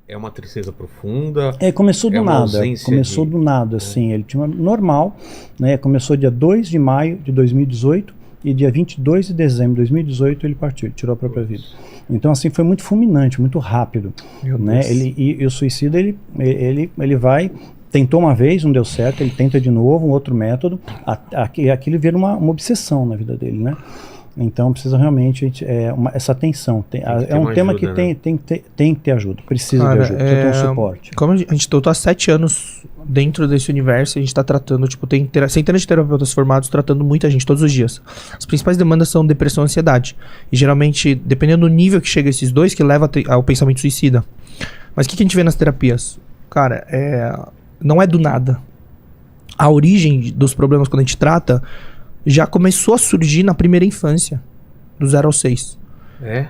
É uma tristeza profunda? Começou do nada. Começou do nada, assim. Ele tinha normal, né? Começou dia 2 de maio de 2018 e dia 22 de dezembro de 2018 ele partiu, ele tirou a própria vida. Então, assim, foi muito fulminante, muito rápido. Né? E o suicida, ele vai... Tentou uma vez, não deu certo, ele tenta de novo, um outro método, aquilo vira uma obsessão na vida dele, né? Então precisa realmente essa atenção. É um tema ajuda, que tem que ter ajuda, precisa de ajuda, precisa ter um suporte. Como a gente tô há 7 anos dentro desse universo, a gente está tratando, tipo, tem centenas de terapeutas formados tratando muita gente todos os dias. As principais demandas são depressão e ansiedade. E geralmente, dependendo do nível que chega esses dois, que leva ao pensamento suicida. Mas o que a gente vê nas terapias? Cara, não é do nada. A origem dos problemas quando a gente trata já começou a surgir na primeira infância, do 0 ao 6.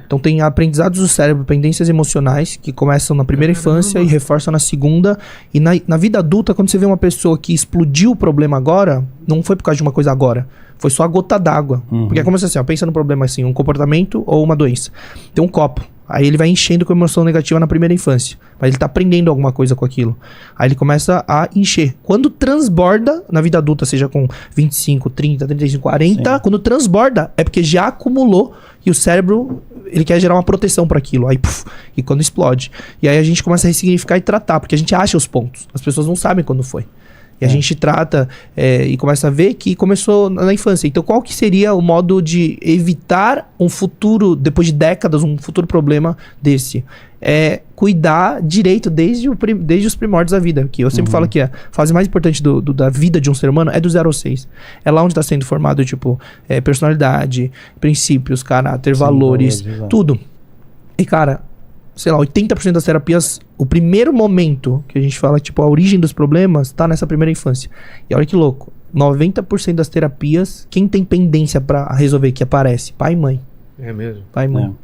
Então tem aprendizados do cérebro, pendências emocionais que começam na primeira infância e reforçam na segunda. E na vida adulta, quando você vê uma pessoa que explodiu o problema agora, não foi por causa de uma coisa agora. Foi só a gota d'água. Porque é como se assim, pensa no problema assim, um comportamento ou uma doença. Tem um copo. Aí ele vai enchendo com emoção negativa na primeira infância. Mas ele tá aprendendo alguma coisa com aquilo. Aí ele começa a encher. Quando transborda, na vida adulta, seja com 25, 30, 35, 40, sim, quando transborda, é porque já acumulou e o cérebro, ele quer gerar uma proteção para aquilo. Aí, e quando explode. E aí a gente começa a ressignificar e tratar, porque a gente acha os pontos. As pessoas não sabem quando foi. E a gente trata e começa a ver que começou na infância. Então, qual que seria o modo de evitar um futuro, depois de décadas, um futuro problema desse? É cuidar direito desde os primórdios da vida. Que eu sempre falo que a fase mais importante da vida de um ser humano é do 0 ao 6. É lá onde está sendo formado, tipo, personalidade, princípios, caráter, valores, tudo. E, cara, sei lá, 80% das terapias, o primeiro momento que a gente fala, tipo, a origem dos problemas tá nessa primeira infância. E olha que louco, 90% das terapias, quem tem pendência pra resolver que aparece? Pai e mãe. É mesmo? Pai e mãe.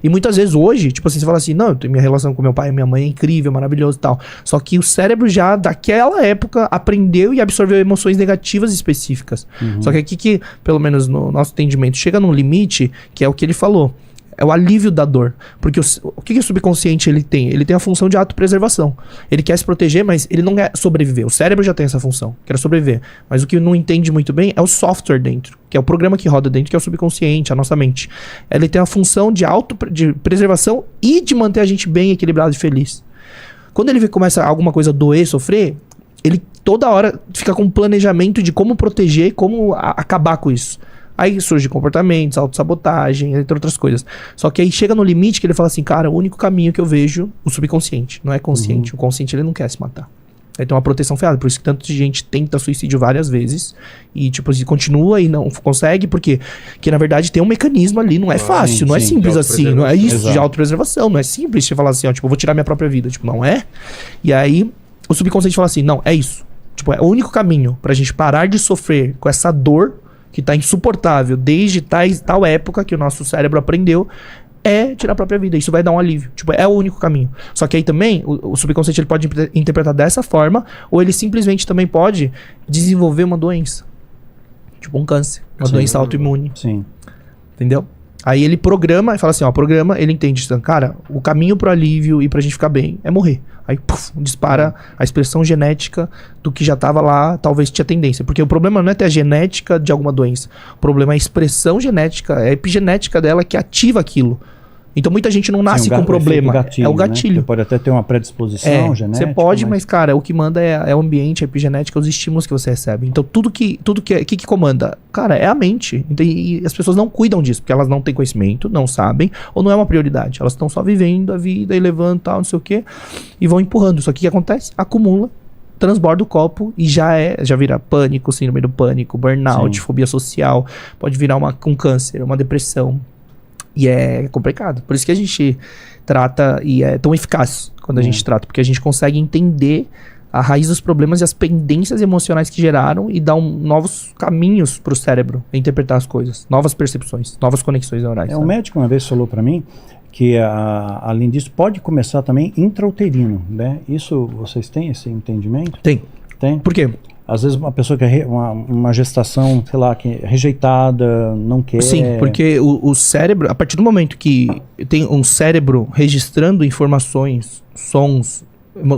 E muitas vezes hoje, tipo assim, você fala assim, não, eu tenho minha relação com meu pai e minha mãe é incrível, maravilhoso e tal. Só que o cérebro já, daquela época, aprendeu e absorveu emoções negativas específicas. Só que aqui que, pelo menos no nosso entendimento, chega num limite, que é o que ele falou. É o alívio da dor. Porque o que o subconsciente ele tem? Ele tem a função de autopreservação. Ele quer se proteger, mas ele não quer sobreviver. O cérebro já tem essa função, quer sobreviver. Mas o que não entende muito bem é o software dentro, que é o programa que roda dentro, que é o subconsciente, a nossa mente. Ele tem a função de preservação e de manter a gente bem equilibrado e feliz. Quando ele começa alguma coisa doer, sofrer, ele toda hora fica com um planejamento de como proteger, como acabar com isso. Aí surge comportamentos, autossabotagem, entre outras coisas. Só que aí chega no limite que ele fala assim, cara, o único caminho que eu vejo, o subconsciente, não é consciente. O consciente, ele não quer se matar. Aí tem uma proteção ferrada, por isso que tanta gente tenta suicídio várias vezes e, tipo, continua e não consegue, porque na verdade tem um mecanismo ali, não é fácil, não é simples assim, não é isso, de autopreservação, não é simples você falar assim, ó, tipo, eu vou tirar minha própria vida, tipo, não é? E aí o subconsciente fala assim, não, é isso. Tipo, é o único caminho pra gente parar de sofrer com essa dor que tá insuportável desde tal época que o nosso cérebro aprendeu, é tirar a própria vida. Isso vai dar um alívio. Tipo, é o único caminho. Só que aí também, o subconsciente ele pode interpretar dessa forma, ou ele simplesmente também pode desenvolver uma doença. Tipo um câncer. Uma doença autoimune. Sim. Entendeu? Aí ele programa e fala assim, ó, ele entende, cara, o caminho pro alívio e pra gente ficar bem é morrer. Aí, dispara a expressão genética do que já tava lá, talvez tinha tendência. Porque o problema não é ter a genética de alguma doença. O problema é a expressão genética, é a epigenética dela que ativa aquilo. Então muita gente não nasce com problema. Gatilho, é o gatilho. Né? Você pode até ter uma predisposição genética. Você pode, mas cara, o que manda é o ambiente, a epigenética, os estímulos que você recebe. Então tudo que comanda, cara, é a mente. E as pessoas não cuidam disso, porque elas não têm conhecimento, não sabem, ou não é uma prioridade. Elas estão só vivendo a vida e levando tal, não sei o quê, e vão empurrando. Só que o que acontece? Acumula, transborda o copo e já vira pânico, síndrome do pânico, burnout, fobia social, pode virar um câncer, uma depressão. E é complicado. Por isso que a gente trata e é tão eficaz quando a gente trata. Porque a gente consegue entender a raiz dos problemas e as pendências emocionais que geraram e dar novos caminhos pro cérebro interpretar as coisas. Novas percepções, novas conexões neurais. Um médico uma vez falou para mim que, além disso, pode começar também intrauterino, né? Isso, vocês têm esse entendimento? Tem. Tem? Por quê? Às vezes uma pessoa que é uma gestação, sei lá, que é rejeitada, não quer... Sim, porque o cérebro, a partir do momento que tem um cérebro registrando informações, sons...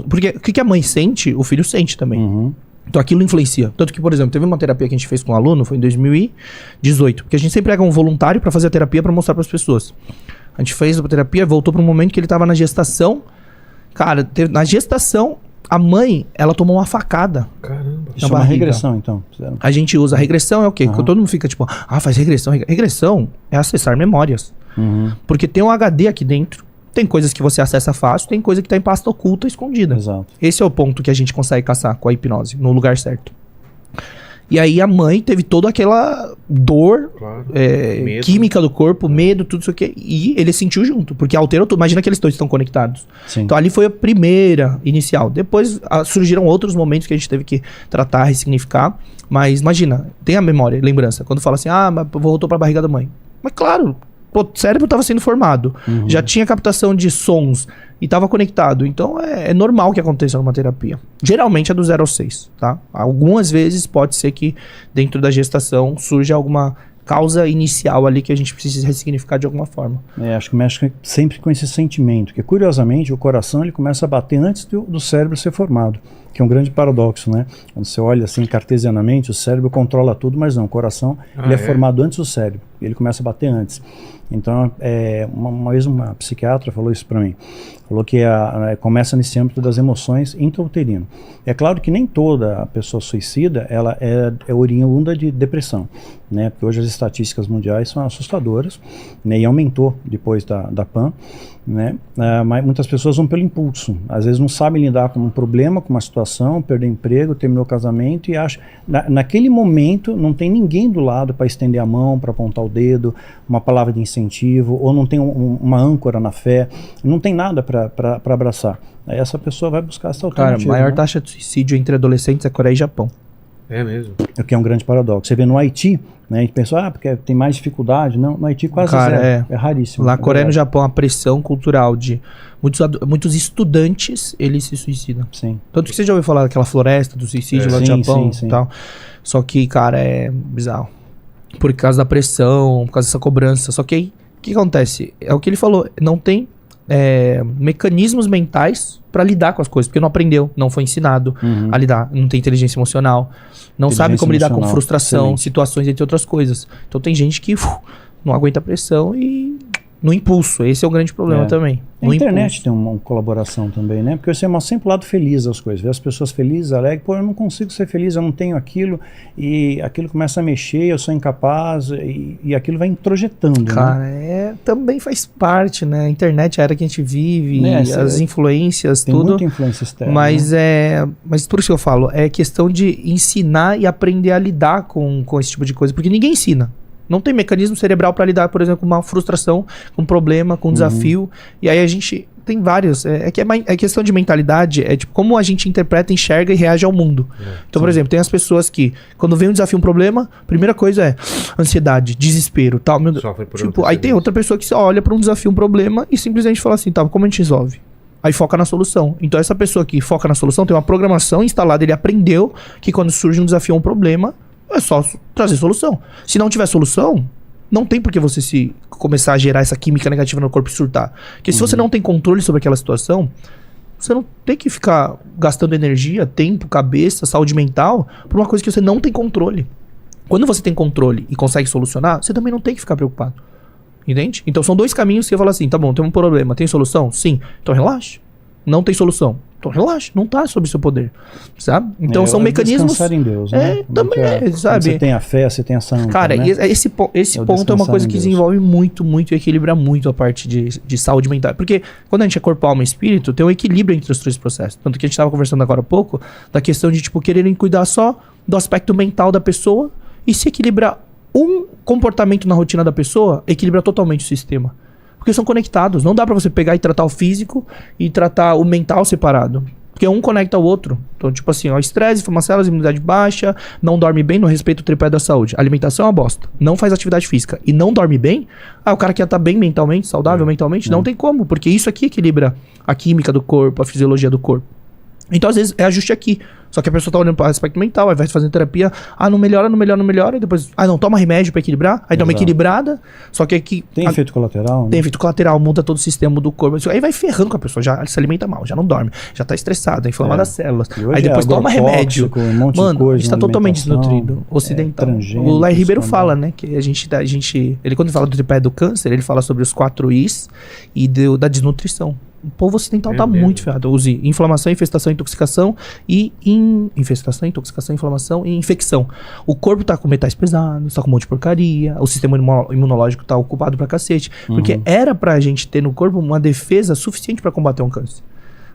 Porque o que a mãe sente, o filho sente também. Uhum. Então aquilo influencia. Tanto que, por exemplo, teve uma terapia que a gente fez com um aluno, foi em 2018. Porque a gente sempre pega um voluntário para fazer a terapia para mostrar para as pessoas. A gente fez a terapia, voltou para um momento que ele estava na gestação. Cara, na gestação, a mãe, ela tomou uma facada. Caramba. Isso é uma regressão, então. Fizeram. A gente usa regressão, é o quê? Uhum. Quando todo mundo fica tipo, faz regressão. Regressão é acessar memórias. Uhum. Porque tem um HD aqui dentro. Tem coisas que você acessa fácil, tem coisa que tá em pasta oculta, escondida. Exato. Esse é o ponto que a gente consegue caçar com a hipnose, no lugar certo. E aí a mãe teve toda aquela dor Claro. química do corpo, medo, tudo isso aqui. E ele sentiu junto, porque alterou tudo. Imagina que eles dois estão conectados. Sim. Então ali foi a primeira inicial. Depois surgiram outros momentos que a gente teve que tratar, ressignificar. Mas imagina, tem a memória, lembrança. Quando fala assim, mas voltou pra barriga da mãe. Mas claro, o cérebro estava sendo formado. Uhum. Já tinha captação de sons e estava conectado. Então é normal que aconteça numa terapia. Geralmente é do 0 ao 6, tá? Algumas vezes pode ser que dentro da gestação surja alguma causa inicial ali que a gente precisa ressignificar de alguma forma. Acho que mexe sempre com esse sentimento, que curiosamente o coração ele começa a bater antes do cérebro ser formado, que é um grande paradoxo, né? Quando você olha assim cartesianamente, o cérebro controla tudo, mas não, o coração ele é formado antes do cérebro, ele começa a bater antes. Então, uma vez uma psiquiatra falou isso para mim, falou que começa nesse âmbito das emoções intrauterino. É claro que nem toda pessoa suicida ela é oriunda de depressão, né? Porque hoje as estatísticas mundiais são assustadoras, né? E aumentou depois da PAN, né? Mas muitas pessoas vão pelo impulso, às vezes não sabem lidar com um problema, com uma situação, perdeu emprego, terminou o casamento e acha, naquele momento não tem ninguém do lado para estender a mão, para apontar o dedo, uma palavra de incentivo, ou não tem uma âncora na fé, não tem nada para abraçar. Aí essa pessoa vai buscar essa alternativa. Cara, a maior né? taxa de suicídio entre adolescentes é Coreia e Japão. É mesmo. O que é um grande paradoxo. Você vê no Haiti, né, a gente pensa, porque tem mais dificuldade. Não, no Haiti quase Cara, zero. É raríssimo. Lá na Coreia e no verdade. Japão, a pressão cultural de muitos estudantes, eles se suicidam. Sim. Tanto que você já ouviu falar daquela floresta do suicídio lá no Sim, Japão sim. e tal. Só que, cara, é bizarro. Por causa da pressão, por causa dessa cobrança. Só que aí, o que acontece? É o que ele falou, não tem mecanismos mentais pra lidar com as coisas, porque não aprendeu, não foi ensinado a lidar, não tem inteligência emocional, não sabe como lidar com emocional, frustração, excelente. situações, entre outras coisas. Então tem gente que não aguenta a pressão e no impulso, esse é o grande problema também. A No internet impulso. tem uma colaboração também, né? Porque você mostra sempre o lado feliz das coisas. Ver as pessoas felizes, alegres. Pô, eu não consigo ser feliz, eu não tenho aquilo. E aquilo começa a mexer, eu sou incapaz. E aquilo vai introjetando, né? Cara, também faz parte, né? A internet, a era que a gente vive, as influências, Tem tudo. muita influência externa. Mas né? mas por isso que eu falo, é questão de ensinar e aprender a lidar com esse tipo de coisa, porque ninguém ensina. Não tem mecanismo cerebral para lidar, por exemplo, com uma frustração, com um problema, com um desafio. E aí a gente tem vários. É questão de mentalidade, é tipo como a gente interpreta, enxerga e reage ao mundo. Então, por exemplo, tem as pessoas que, quando vem um desafio, um problema, primeira coisa é ansiedade, desespero, tal. Meu Deus. Sofre por Tipo, aí tem outra pessoa que só olha para um desafio, um problema e simplesmente fala assim, tá, como a gente resolve? Aí foca na solução. Então essa pessoa que foca na solução tem uma programação instalada, ele aprendeu que quando surge um desafio ou um problema, é só trazer solução. Se não tiver solução, não tem por que você começar a gerar essa química negativa no corpo e surtar. Porque se você não tem controle sobre aquela situação, você não tem que ficar gastando energia, tempo, cabeça, saúde mental por uma coisa que você não tem controle. Quando você tem controle e consegue solucionar, você também não tem que ficar preocupado. Entende? Então são dois caminhos que você fala assim, tá bom, tem um problema, tem solução? Sim. Então relaxa. Não tem solução. Então relaxa, não tá sob seu poder, sabe? Então são mecanismos... Descansar em Deus, né? Também, sabe? Você tem a fé, você tem essa âncora, Cara, né? esse ponto é uma coisa que desenvolve muito e equilibra muito a parte de saúde mental. Porque quando a gente é corpo, alma e espírito, tem um equilíbrio entre os três processos. Tanto que a gente estava conversando agora há pouco da questão de, tipo, quererem cuidar só do aspecto mental da pessoa e se equilibrar um comportamento na rotina da pessoa, equilibra totalmente o sistema. Porque são conectados. Não dá pra você pegar e tratar o físico e tratar o mental separado. Porque um conecta ao outro. Então, tipo assim, ó, estresse, inflamação, imunidade baixa, não dorme bem, não respeita o tripé da saúde. Alimentação é uma bosta. Não faz atividade física e não dorme bem, o cara que tá bem mentalmente, saudável mentalmente, não tem como. Porque isso aqui equilibra a química do corpo, a fisiologia do corpo. Então, às vezes, é ajuste aqui. Só que a pessoa tá olhando para o aspecto mental, aí vai fazendo terapia, não melhora, e depois, não, toma remédio para equilibrar, aí dá uma equilibrada, só que aqui... Tem efeito colateral? Né? Tem efeito colateral, muda todo o sistema do corpo, aí vai ferrando com a pessoa, já se alimenta mal, já não dorme, já tá estressada, inflamada as células, aí depois toma remédio. Um monte de Mano, coisa, a gente tá totalmente desnutrido, ocidental. O Larry Ribeiro fala, né, que ele quando fala do tripé do câncer, ele fala sobre os 4 Is e da desnutrição. O povo ocidental tá muito ferrado. Use inflamação, infestação, intoxicação infestação, intoxicação, inflamação e infecção. O corpo tá com metais pesados, tá com um monte de porcaria, o sistema imunológico tá ocupado pra cacete. Porque era pra gente ter no corpo uma defesa suficiente pra combater um câncer.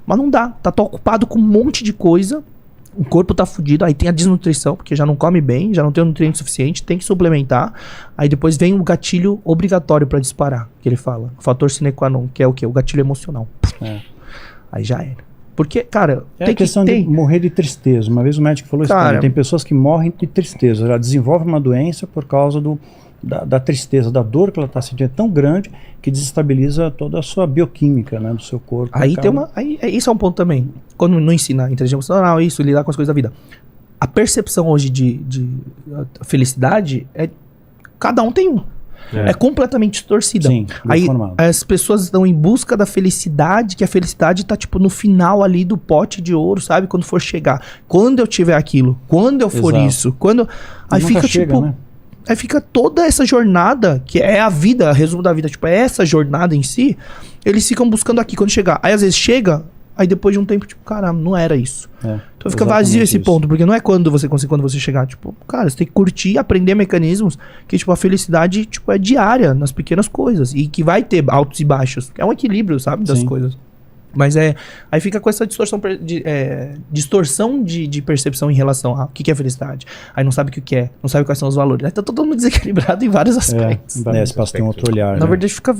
Mas não dá, tá ocupado com um monte de coisa. O corpo tá fudido, aí tem a desnutrição, porque já não come bem, já não tem o nutriente suficiente, tem que suplementar. Aí depois vem o gatilho obrigatório pra disparar, que ele fala. O fator sine qua non, que é o quê? O gatilho emocional. Aí já era. Porque, cara, tem a questão de morrer de tristeza. Uma vez o médico falou isso, tem pessoas que morrem de tristeza. Ela desenvolve uma doença por causa da tristeza, da dor que ela está sentindo, é tão grande que desestabiliza toda a sua bioquímica, né, do seu corpo. Aí isso é um ponto também. Quando não ensina inteligência emocional, lidar com as coisas da vida. A percepção hoje de felicidade cada um tem um. É completamente distorcida. Sim, aí as pessoas estão em busca da felicidade, que a felicidade tá tipo no final ali do pote de ouro, sabe? Quando for chegar. Quando eu tiver aquilo, quando eu for isso, quando... Aí fica chega, tipo... Né? Aí fica toda essa jornada, que é a vida, resumo da vida, tipo, é essa jornada em si, eles ficam buscando aqui quando chegar. Aí às vezes chega, aí depois de um tempo, tipo, caramba, não era isso. Então fica vazio esse ponto, porque não é quando você chegar, tipo, cara, você tem que curtir, aprender mecanismos, que tipo, a felicidade, tipo, é diária, nas pequenas coisas, e que vai ter altos e baixos. É um equilíbrio, sabe, das coisas. Mas aí fica com essa distorção de percepção em relação a o que é felicidade. Aí não sabe o que é, não sabe quais são os valores. Aí tá todo mundo desequilibrado em vários aspectos. Esse passo tem outro olhar. Na verdade, fica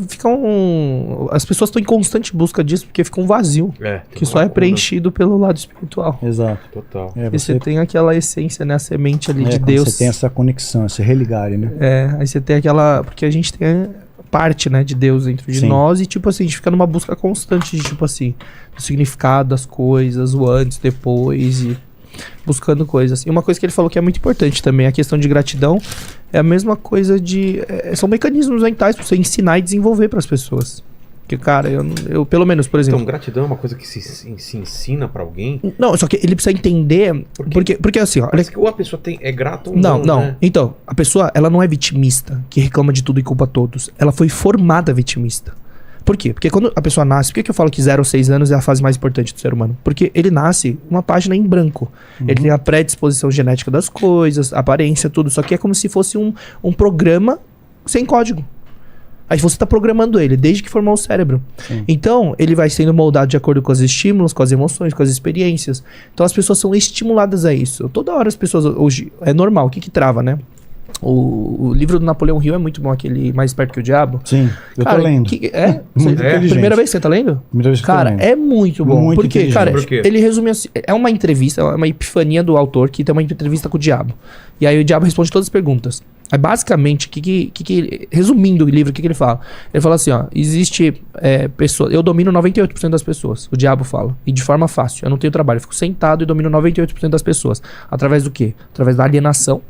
as pessoas estão em constante busca disso porque fica um vazio. Que só é preenchido pelo lado espiritual. Exato. Total. E você tem aquela essência, né? A semente ali de Deus. Você tem essa conexão, esse religar, né? Aí você tem aquela... Porque a gente tem... parte, né, de Deus dentro de nós e, tipo assim, a gente fica numa busca constante de, tipo assim, do significado das coisas, o antes, depois e buscando coisas. E uma coisa que ele falou que é muito importante também, a questão de gratidão é a mesma coisa são mecanismos mentais pra você ensinar e desenvolver pras pessoas. Porque, cara, eu pelo menos, por exemplo... Então, gratidão é uma coisa que se ensina pra alguém? Não, só que ele precisa entender... Porque assim, ó... Parece que ou a pessoa é grata ou não, né? Então, a pessoa, ela não é vitimista, que reclama de tudo e culpa todos. Ela foi formada vitimista. Por quê? Porque quando a pessoa nasce... Por que eu falo que 0 aos 6 anos é a fase mais importante do ser humano? Porque ele nasce uma página em branco. Ele tem a predisposição genética das coisas, a aparência, tudo. Só que é como se fosse um programa sem código. Aí você está programando ele, desde que formou o cérebro. Então, ele vai sendo moldado de acordo com os estímulos, com as emoções, com as experiências. Então, as pessoas são estimuladas a isso. Toda hora as pessoas... Hoje, é normal. O que trava, né? O livro do Napoleão Hill é muito bom, aquele Mais Esperto que o Diabo. Sim, eu tô lendo. Primeira vez que você tá lendo? Primeira vez que cara, eu tô lendo. É muito bom. Muito porque, cara, Por quê? ele resume assim, é uma entrevista, é uma epifania do autor que tem uma entrevista com o diabo. E aí o diabo responde todas as perguntas. Aí basicamente, resumindo o livro, o que ele fala? Ele fala assim, ó, existe pessoa, eu domino 98% das pessoas, o diabo fala, e de forma fácil, eu não tenho trabalho, eu fico sentado e domino 98% das pessoas. Através do quê? Através da alienação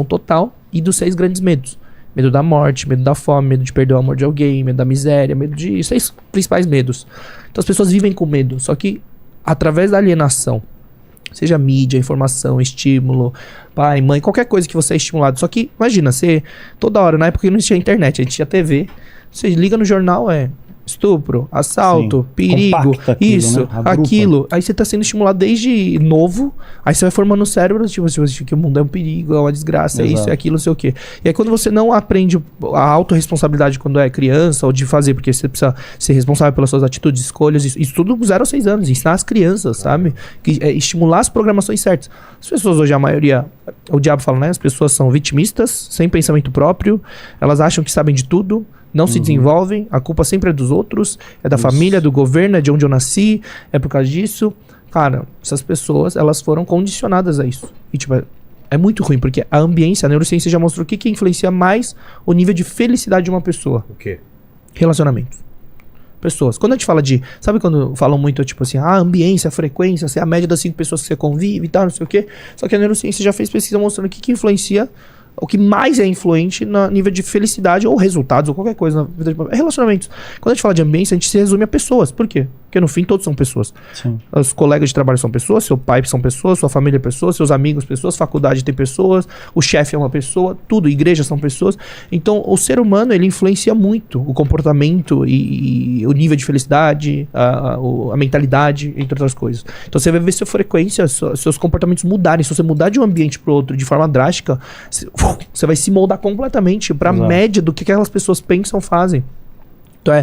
total e dos 6 grandes medos. Medo da morte, medo da fome, medo de perder o amor de alguém, medo da miséria, medo de 6 principais medos. Então as pessoas vivem com medo, só que através da alienação, seja mídia, informação, estímulo, pai, mãe, qualquer coisa que você é estimulado. Só que, imagina, você toda hora, na época que não existia internet, a gente tinha TV, você liga no jornal, estupro, assalto, perigo, aquilo, isso, né? aquilo. Aí você tá sendo estimulado desde novo, aí você vai formando o cérebro, tipo, você acha que o mundo é um perigo, é uma desgraça, é isso, é aquilo, não sei o quê. E aí quando você não aprende a autorresponsabilidade quando é criança, ou de fazer, porque você precisa ser responsável pelas suas atitudes, escolhas, isso tudo 0 a 6 anos, ensinar as crianças, sabe? Estimular as programações certas. As pessoas hoje, a maioria, o diabo fala, né? As pessoas são vitimistas, sem pensamento próprio, elas acham que sabem de tudo, não se desenvolvem, a culpa sempre é dos outros, é da família, do governo, é de onde eu nasci, é por causa disso. Cara, essas pessoas, elas foram condicionadas a isso. E tipo, é muito ruim, porque a ambiência, a neurociência já mostrou o que influencia mais o nível de felicidade de uma pessoa. O quê? Relacionamentos. pessoas. Quando a gente fala de... Sabe quando falam muito, tipo assim, a ambiência, a frequência, se é a média das 5 pessoas que você convive e tal, não sei o quê. Só que a neurociência já fez pesquisa mostrando que influencia, o que mais é influente no nível de felicidade ou resultados ou qualquer coisa na vida de relacionamentos. Quando a gente fala de ambiência, a gente se resume a pessoas. Por quê? Porque no fim todos são pessoas. Sim. Os colegas de trabalho são pessoas, seu pai são pessoas, sua família é pessoas, seus amigos pessoas, faculdade tem pessoas, o chefe é uma pessoa, tudo, igreja são pessoas. Então o ser humano, ele influencia muito o comportamento e o nível de felicidade, a mentalidade, entre outras coisas. Então você vai ver sua frequência, seus comportamentos mudarem. Se você mudar de um ambiente para o outro de forma drástica, você vai se moldar completamente para a média do que aquelas pessoas pensam, fazem. Então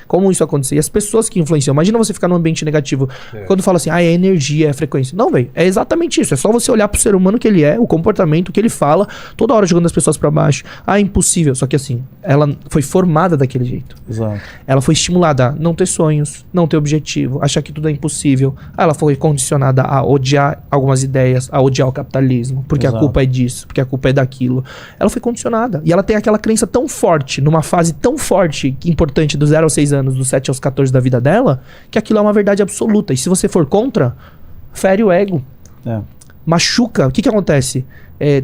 como isso acontecer? E as pessoas que influenciam. Imagina você ficar num ambiente negativo. Quando fala assim, é energia, é frequência. Não, velho. É exatamente isso. É só você olhar pro ser humano que ele é, o comportamento que ele fala, toda hora jogando as pessoas pra baixo. É impossível. Só que assim, ela foi formada daquele jeito. Exato. Ela foi estimulada a não ter sonhos, não ter objetivo, achar que tudo é impossível. Ela foi condicionada a odiar algumas ideias, a odiar o capitalismo, porque a culpa é disso, porque a culpa é daquilo. Ela foi condicionada. E ela tem aquela crença tão forte, numa fase tão forte, importante, do 0 aos 6 anos, dos 7 aos 14 da vida dela, que aquilo é uma verdade absoluta. E se você for contra, fere o ego. Machuca. O que acontece?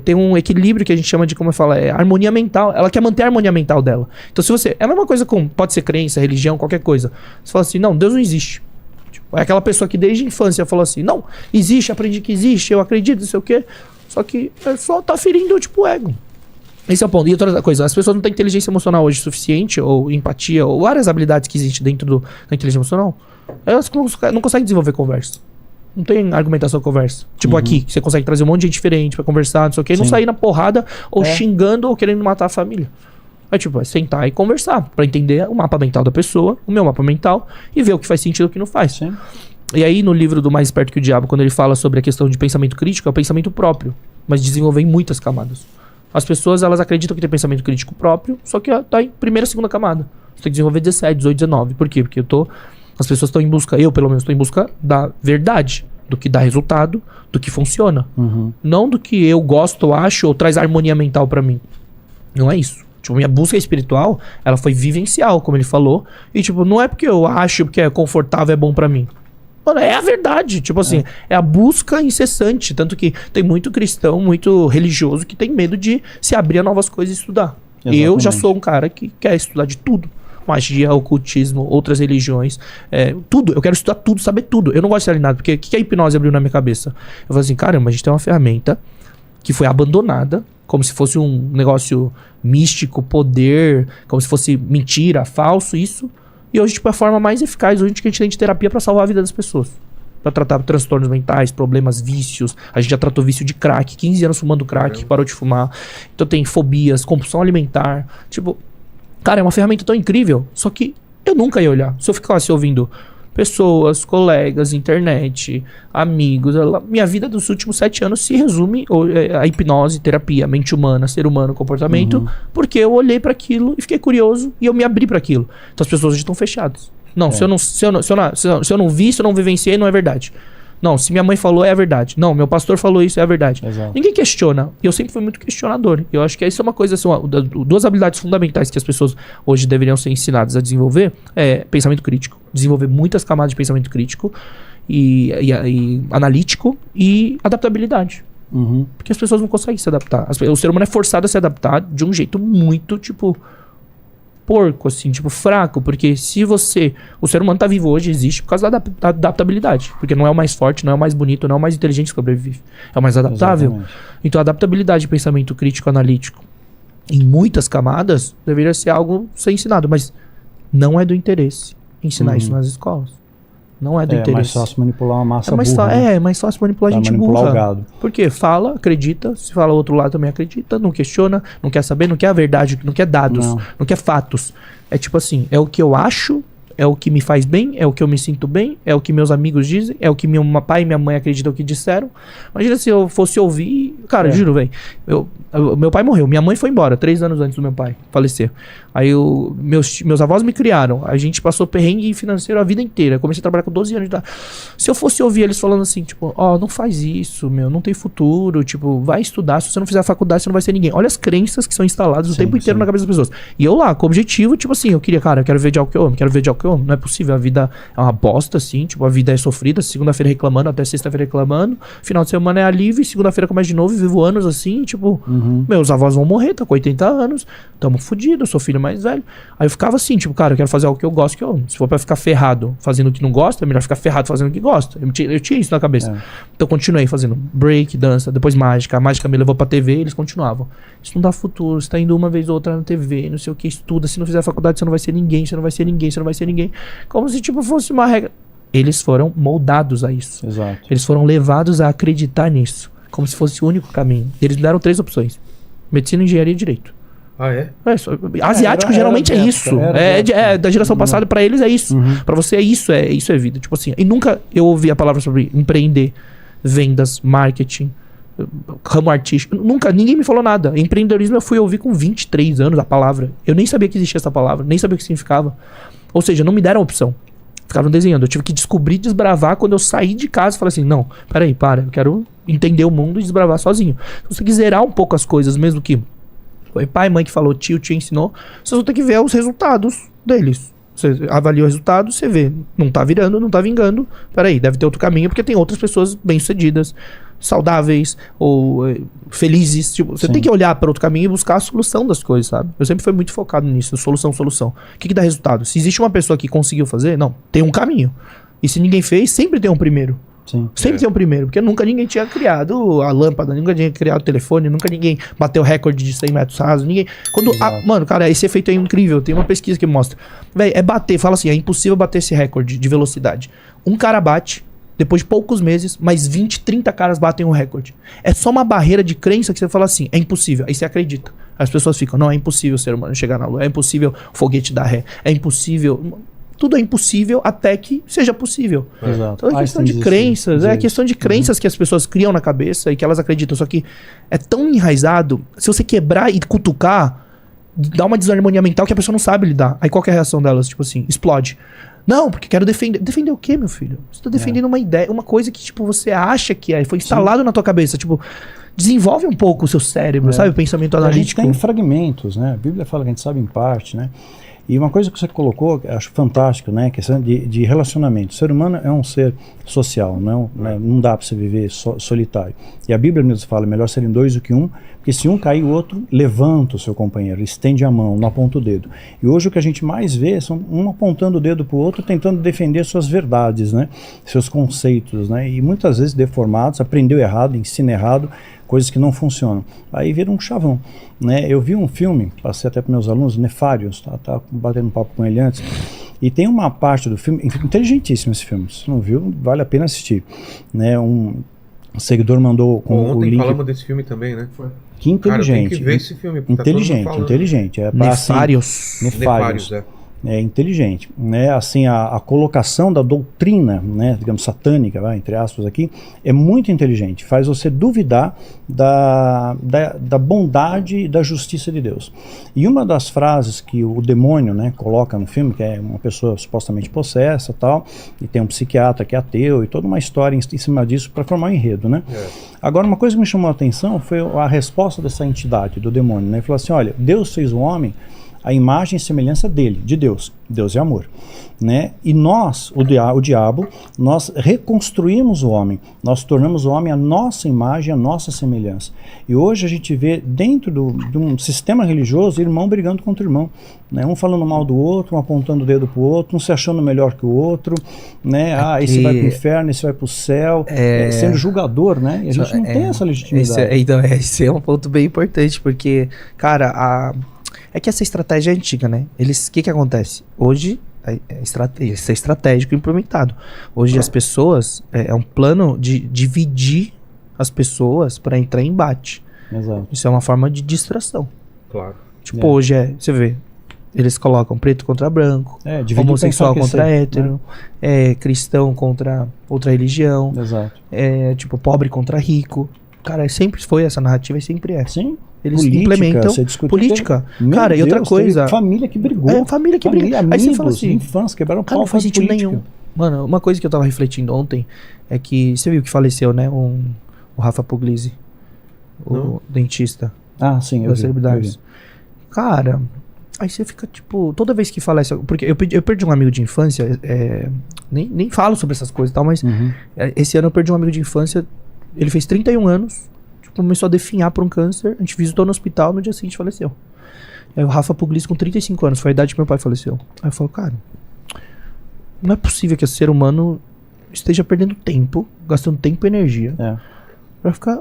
Tem um equilíbrio que a gente chama de, como eu falo, harmonia mental. Ela quer manter a harmonia mental dela. Então se você... É a mesma coisa com... Pode ser crença, religião, qualquer coisa. Você fala assim, não, Deus não existe. Tipo, é aquela pessoa que desde a infância falou assim, não, existe, aprendi que existe, eu acredito, não sei o quê. Só que só tá ferindo, tipo, o ego. Esse é o ponto. E outra coisa, as pessoas não têm inteligência emocional hoje suficiente, ou empatia, ou várias habilidades que existem dentro da inteligência emocional. Elas não conseguem desenvolver conversa. Não tem argumentação conversa. Tipo aqui, que você consegue trazer um monte de gente diferente pra conversar, não sei o quê, e não sair na porrada, ou xingando, ou querendo matar a família. Tipo, é sentar e conversar, pra entender o mapa mental da pessoa, o meu mapa mental, e ver o que faz sentido e o que não faz. Sim. E aí, no livro do Mais Esperto que o Diabo, quando ele fala sobre a questão de pensamento crítico, é o pensamento próprio, mas desenvolver em muitas camadas. As pessoas, elas acreditam que tem pensamento crítico próprio, só que tá em primeira e segunda camada. Você tem que desenvolver 17, 18, 19. Por quê? Porque as pessoas estão em busca, eu pelo menos estou em busca da verdade, do que dá resultado, do que funciona. Não do que eu gosto, acho, ou traz harmonia mental pra mim. Não é isso. Tipo, minha busca espiritual, ela foi vivencial, como ele falou. E tipo, não é porque eu acho que é confortável, é bom pra mim. Mano, é a verdade, tipo assim, é a busca incessante, tanto que tem muito cristão, muito religioso que tem medo de se abrir a novas coisas e estudar. Exatamente. Eu já sou um cara que quer estudar de tudo. Magia, ocultismo, outras religiões, tudo. Eu quero estudar tudo, saber tudo. Eu não gosto de nada, porque o que a hipnose abriu na minha cabeça? Eu falei assim, caramba, a gente tem uma ferramenta que foi abandonada, como se fosse um negócio místico, poder, como se fosse mentira, falso, isso. E hoje, tipo, é a forma mais eficaz hoje que a gente tem de terapia pra salvar a vida das pessoas. Pra tratar transtornos mentais, problemas, vícios. A gente já tratou vício de crack, 15 anos fumando crack, parou de fumar. Então tem fobias, compulsão alimentar. Tipo, cara, é uma ferramenta tão incrível. Só que eu nunca ia olhar. Se eu ficasse ouvindo pessoas, colegas, internet, amigos. Minha vida dos últimos 7 anos se resume a hipnose, terapia, mente humana, ser humano, comportamento, porque eu olhei para aquilo e fiquei curioso e eu me abri para aquilo. Então as pessoas hoje estão fechadas. Não, se eu não vi, se eu não vivenciei, não é verdade. Não, se minha mãe falou, é a verdade. Não, meu pastor falou isso, é a verdade. Exato. Ninguém questiona. E eu sempre fui muito questionador. Eu acho que isso é uma coisa, assim, duas habilidades fundamentais que as pessoas hoje deveriam ser ensinadas a desenvolver. É pensamento crítico. Desenvolver muitas camadas de pensamento crítico e analítico e adaptabilidade. Porque as pessoas não conseguem se adaptar. O ser humano é forçado a se adaptar de um jeito muito, tipo... porco, assim, tipo, fraco, porque se você... O ser humano tá vivo hoje, existe por causa da adaptabilidade, porque não é o mais forte, não é o mais bonito, não é o mais inteligente que sobrevive, é o mais adaptável. Exatamente. Então a adaptabilidade de pensamento crítico analítico em muitas camadas deveria ser algo ser ensinado, mas não é do interesse ensinar isso nas escolas. Não é do interesse. É mais fácil manipular uma massa burra. É mais fácil manipular a gente burra. O gado. Porque fala, acredita, se fala o outro lado também acredita, não questiona, não quer saber, não quer a verdade, não quer dados, não quer fatos. É tipo assim, é o que eu acho, é o que me faz bem, é o que eu me sinto bem, é o que meus amigos dizem, é o que meu pai e minha mãe acreditam que disseram. Imagina se eu fosse ouvir Cara, juro, velho. Meu pai morreu. Minha mãe foi embora 3 anos antes do meu pai falecer. Aí meus avós me criaram. A gente passou perrengue financeiro a vida inteira. Eu comecei a trabalhar com 12 anos de idade. Se eu fosse ouvir eles falando assim, tipo, não faz isso, meu, não tem futuro, tipo, vai estudar. Se você não fizer a faculdade, você não vai ser ninguém. Olha as crenças que são instaladas o tempo inteiro na cabeça das pessoas. E eu lá, com o objetivo, tipo assim, eu quero ver de algo que eu amo, quero ver de algo que eu amo. Não é possível, a vida é uma bosta, assim, tipo, a vida é sofrida, segunda-feira reclamando, até sexta-feira reclamando, final de semana é alívio, segunda-feira começa de novo, vivo anos assim, tipo, meus avós vão morrer, tá com 80 anos, tamo fudido, eu sou filho mais velho. Aí eu ficava assim, tipo, cara, eu quero fazer algo que eu gosto, que eu amo. Se for pra ficar ferrado fazendo o que não gosta, é melhor ficar ferrado fazendo o que gosta. Eu tinha isso na cabeça. Então continuei fazendo break, dança, depois mágica. A mágica me levou pra TV e eles continuavam. Isso não dá futuro, você tá indo uma vez ou outra na TV, não sei o que, estuda, se não fizer faculdade você não vai ser ninguém, você não vai ser ninguém, você não vai ser ninguém. Como se, tipo, fosse uma regra. Eles foram moldados a isso. Exato. Eles foram levados a acreditar nisso, como se fosse o único caminho. Eles me deram 3 opções: medicina, engenharia e direito. Ah, é? Asiático geralmente é isso. Da geração passada, pra eles é isso. Pra você isso é vida. Tipo assim, e nunca eu ouvi a palavra sobre empreender, vendas, marketing, ramo artístico. Nunca, ninguém me falou nada. Empreendedorismo eu fui ouvir com 23 anos a palavra. Eu nem sabia que existia essa palavra, nem sabia o que significava. Ou seja, não me deram opção. Ficavam desenhando. Eu tive que descobrir, desbravar quando eu saí de casa e falei assim, não, peraí, eu quero entender o mundo e desbravar sozinho. Se você quiser zerar um pouco as coisas, mesmo que foi pai, mãe que falou, tio te ensinou, vocês vão ter que ver os resultados deles. Você avalia o resultado, você vê, não tá virando, não tá vingando, peraí, deve ter outro caminho, porque tem outras pessoas bem-sucedidas, saudáveis ou felizes, tipo, você tem que olhar para outro caminho e buscar a solução das coisas, sabe? Eu sempre fui muito focado nisso, solução. O que dá resultado? Se existe uma pessoa que conseguiu fazer, não, tem um caminho. E se ninguém fez, sempre tem um primeiro. Sim. Sempre tem um primeiro, porque nunca ninguém tinha criado a lâmpada, nunca tinha criado o telefone, nunca ninguém bateu recorde de 100 metros rasos, ninguém... Mano, cara, esse efeito é incrível, tem uma pesquisa que mostra. Véi, fala assim, é impossível bater esse recorde de velocidade. Um cara bate, depois de poucos meses, mais 20, 30 caras batem o recorde. É só uma barreira de crença que você fala assim, é impossível, aí você acredita. As pessoas ficam, não, é impossível o ser humano chegar na Lua, é impossível o foguete dar ré, é impossível... Tudo é impossível até que seja possível. Exato. Então é questão de crenças, é questão de crenças que as pessoas criam na cabeça e que elas acreditam. Só que é tão enraizado, se você quebrar e cutucar, dá uma desarmonia mental que a pessoa não sabe lidar. Aí qual que é a reação delas? Tipo assim, explode. Não, porque quero defender. Defender o quê, meu filho? Você tá defendendo uma ideia, uma coisa que, tipo, você acha que foi instalado na tua cabeça. Tipo, desenvolve um pouco o seu cérebro, sabe? O pensamento analítico. A gente tem fragmentos, né? A Bíblia fala que a gente sabe em parte, né? E uma coisa que você colocou, que eu acho fantástico, né? Questão de relacionamento. O ser humano é um ser social, não dá para você viver solitário. E a Bíblia mesmo fala, melhor serem 2 do que 1, porque se um cair, o outro levanta o seu companheiro, estende a mão, não aponta o dedo. E hoje o que a gente mais vê são um apontando o dedo para o outro, tentando defender suas verdades, né? Seus conceitos, né? E muitas vezes deformados, aprendeu errado, ensina errado, coisas que não funcionam. Aí vira um chavão, né? Eu vi um filme, passei até para meus alunos, Nefários, tá batendo papo com ele antes, e tem uma parte do filme, inteligentíssimo esse filme, se não viu, vale a pena assistir, né? Um seguidor mandou com o link. Ontem falamos desse filme também, né? Que inteligente. Cara, tem que ver esse filme. Inteligente. É Nefários. Nefários. É inteligente, né? Assim, a colocação da doutrina, né, digamos, satânica, entre aspas aqui, é muito inteligente, faz você duvidar da bondade e da justiça de Deus. E uma das frases que o demônio, né, coloca no filme, que é uma pessoa supostamente possessa e tal, e tem um psiquiatra que é ateu, e toda uma história em cima disso para formar um enredo, né? Agora, uma coisa que me chamou a atenção foi a resposta dessa entidade, do demônio, né? Ele falou assim, olha, Deus fez o homem a imagem e semelhança dele, de Deus. Deus é amor, né? E nós, o diabo, nós reconstruímos o homem, nós tornamos o homem a nossa imagem, a nossa semelhança. E hoje a gente vê dentro de um sistema religioso, irmão brigando contra irmão, né? Um falando mal do outro, um apontando o dedo pro outro, um se achando melhor que o outro, né? Esse vai pro inferno, esse vai pro céu, sendo julgador, né? E a gente não tem essa legitimidade. Esse é um ponto bem importante, porque, cara, é que essa estratégia é antiga, né? O que acontece? Hoje, isso é estratégico implementado. Hoje as pessoas, é um plano de dividir as pessoas para entrar em embate. Exato. Isso é uma forma de distração. Claro. Tipo, hoje você vê, eles colocam preto contra branco, homossexual contra hétero, cristão contra outra religião, exato. Tipo, pobre contra rico. Cara, sempre foi essa narrativa e sempre é. Sim. Eles Política, implementam você discutiu, política. Meu Cara, e outra Deus, coisa. teve família que brigou. É, família que briga. Aí Amigos, você fala assim, infância, quebraram cara, pau não faz por sentido política. nenhum. Mano, uma coisa que eu tava refletindo ontem é que você viu que faleceu, né? O Rafa Puglisi, o Não. dentista Ah, sim, eu das vi. celebridades. Cara, aí você fica tipo, toda vez que falece. Porque eu perdi um amigo de infância, nem falo sobre essas coisas e tal, mas Uhum. esse ano eu perdi um amigo de infância, ele fez 31 anos, tipo, começou a definhar por um câncer, a gente visitou no hospital, no dia seguinte faleceu. Aí o Rafa Puglisi com 35 anos, foi a idade que meu pai faleceu. Aí eu falo, cara, não é possível que esse ser humano esteja perdendo tempo, gastando tempo e energia É, pra ficar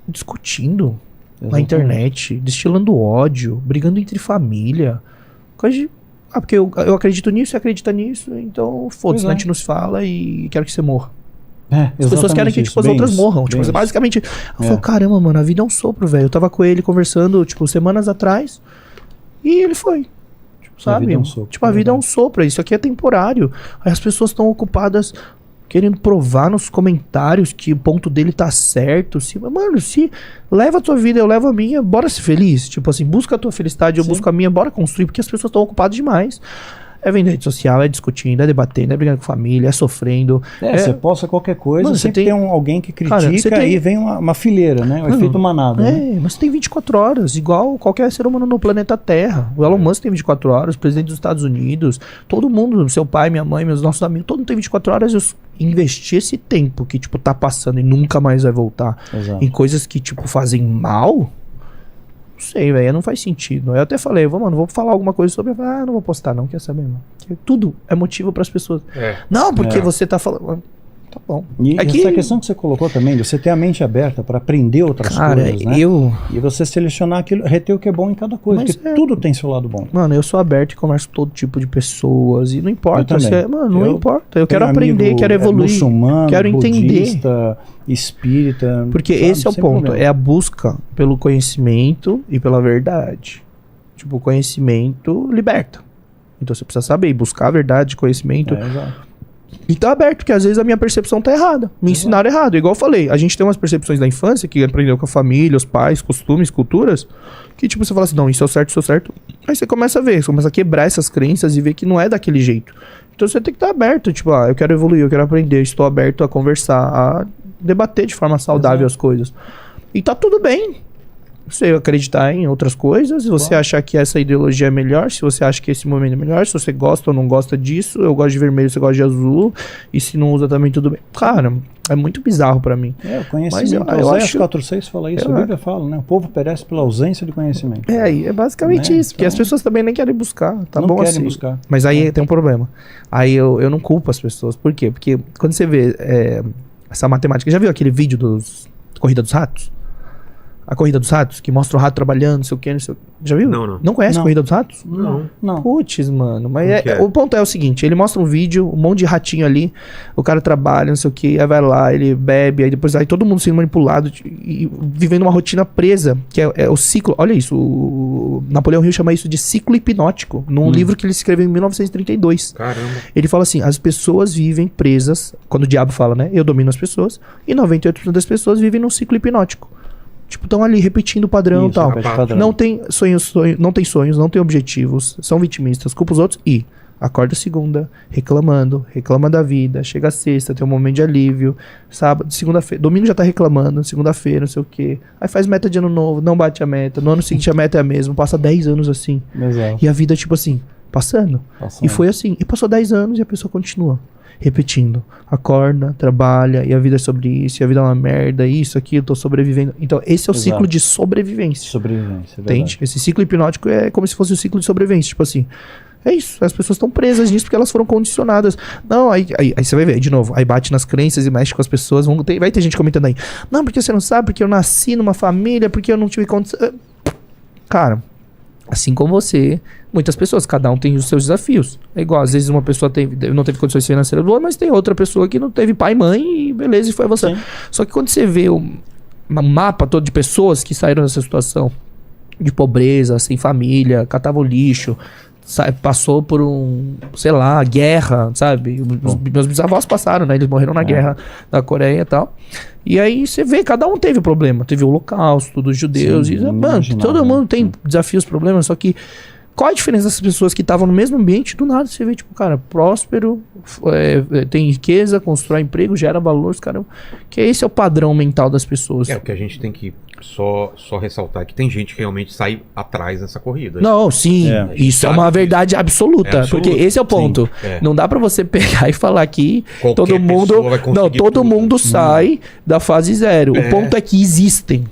discutindo na exatamente. internet, destilando ódio, brigando entre família. Coisa de... porque eu acredito nisso, você acredita nisso, então foda-se, Pois é. a gente não se fala e quero que você morra. É, As pessoas querem que tipo, as bem outras isso, morram. bem Tipo, isso. basicamente, eu falo, caramba, mano, a vida é um sopro, velho. Eu tava com ele conversando, tipo, semanas atrás, e ele foi. Tipo, sabe? vida é um sopro, Tipo, a vida é um sopro, isso aqui é temporário. Aí as pessoas estão ocupadas querendo provar nos comentários que o ponto dele tá certo. Mano, se leva a tua vida, eu levo a minha, bora ser feliz. Tipo assim, busca a tua felicidade, eu Sim. busco a minha, bora construir, porque as pessoas estão ocupadas demais. É vendo rede social, é discutindo, é debatendo, é brigando com família, é sofrendo. Você posta qualquer coisa, Mano, você sempre tem- tem alguém que Cara, critica você tem- e vem uma fileira, né? O Mano, efeito manada. Né? Mas tem 24 horas, igual qualquer ser humano no planeta Terra. O Elon Musk tem 24 horas, o presidente dos Estados Unidos, todo mundo, seu pai, minha mãe, meus nossos amigos, todo mundo tem 24 horas. Eu investi esse tempo que, tipo, tá passando e nunca mais vai voltar Exato. em coisas que, tipo, fazem mal. Não sei, velho, não faz sentido. Eu até falei, vou falar alguma coisa sobre. Eu falei, não vou postar, não, quer saber, mano. Porque tudo é motivo pras pessoas. Não, porque você tá falando. Tá bom. E É que- essa questão que você colocou também, de você ter a mente aberta para aprender outras Cara, coisas, né? E você selecionar aquilo, reter o que é bom em cada coisa, Mas porque tudo tem seu lado bom. Mano, eu sou aberto e converso com todo tipo de pessoas. E não importa Eu se também. é. Mano, não Eu importa. Eu Tenho quero aprender, amigo, quero evoluir. muçulmano, quero entender. budista, espírita. Porque sabe, esse é o sem ponto. problema. É a busca pelo conhecimento e pela verdade. Tipo, o conhecimento liberta. Então você precisa saber e buscar a verdade, conhecimento. Exato. E tá aberto, porque às vezes a minha percepção tá errada. Me ensinaram errado. Igual eu falei, a gente tem umas percepções da infância que aprendeu com a família, os pais, costumes, culturas, que tipo, você fala assim, não, isso é o certo. Aí você começa a ver, você começa a quebrar essas crenças e ver que não é daquele jeito. Então você tem que estar aberto, tipo, eu quero evoluir, eu quero aprender, estou aberto a conversar, a debater de forma saudável as coisas. E tá tudo bem. Você acreditar em outras coisas, se você achar que essa ideologia é melhor, se você acha que esse momento é melhor, se você gosta ou não gosta disso, eu gosto de vermelho, você gosta de azul, e se não usa também tudo bem. Cara, é muito bizarro pra mim. O conhecimento. Mas eu Oséias acho- 4:6 fala isso, a Bíblia fala, né? O povo perece pela ausência de conhecimento. É basicamente Né? isso, porque Então, as pessoas também nem querem buscar, tá não bom querem assim. buscar. Mas aí tem um problema. Aí eu não culpo as pessoas. Por quê? Porque quando você vê essa matemática, já viu aquele vídeo dos Corrida dos Ratos? A Corrida dos Ratos, que mostra o rato trabalhando, não sei o que, não sei o que. Já viu? Não. Não conhece a Não. Corrida dos Ratos? Não. Putz, mano. Mas Como que é? o ponto é o seguinte: ele mostra um vídeo, um monte de ratinho ali, o cara trabalha, não sei o que, aí vai lá, ele bebe, aí depois aí todo mundo sendo manipulado e vivendo uma rotina presa, que é o ciclo. Olha isso, o Napoleão Hill chama isso de ciclo hipnótico, num livro que ele escreveu em 1932. Caramba. Ele fala assim: as pessoas vivem presas, quando o diabo fala, né? Eu domino as pessoas, e 98% das pessoas vivem num ciclo hipnótico. Tipo, estão ali repetindo o padrão e Isso, tal. repete o padrão. Não tem sonhos, não tem objetivos, são vitimistas, culpa os outros e acorda segunda, reclama da vida, chega sexta, tem um momento de alívio, sábado, segunda-feira, domingo já tá reclamando, segunda-feira, não sei o quê. Aí faz meta de ano novo, não bate a meta, no ano seguinte a meta é a mesma, passa 10 anos assim. Exato. E a vida, tipo assim, passando. Passando. E foi assim. E passou 10 anos e a pessoa continua repetindo. Acorda, trabalha, e a vida é sobre isso, e a vida é uma merda, isso, aquilo, tô sobrevivendo. Então, esse é o Exato. ciclo de sobrevivência. Sobrevivência, é Entende? Esse ciclo hipnótico é como se fosse o ciclo de sobrevivência. Tipo assim, é isso. As pessoas estão presas nisso porque elas foram condicionadas. Não, aí você vai ver, de novo, aí bate nas crenças e mexe com as pessoas. Vai ter gente comentando aí. Não, porque você não sabe, porque eu nasci numa família, porque eu não tive condição. Cara, assim como você, muitas pessoas, cada um tem os seus desafios. É igual, às vezes uma pessoa não teve condições financeiras boas, mas tem outra pessoa que não teve pai e mãe e beleza, e foi você. Sim. Só que quando você vê o mapa todo de pessoas que saíram dessa situação de pobreza, sem família, catavam lixo, passou por sei lá, guerra, sabe? Meus bisavós passaram, né? Eles morreram na guerra da Coreia e tal. E aí você vê, cada um teve problema. Teve o Holocausto dos judeus. Sim, Mano, todo mundo tem desafios, problemas, só que qual a diferença dessas pessoas que estavam no mesmo ambiente? Do nada você vê, tipo, cara, próspero, tem riqueza, constrói emprego, gera valor, cara. Que esse é o padrão mental das pessoas. É o que a gente tem que só ressaltar, que tem gente que realmente sai atrás dessa corrida. Não, sim, isso é uma verdade absoluta, porque esse é o ponto. Não dá pra você pegar e falar que todo mundo sai da fase 0. O ponto é que existem.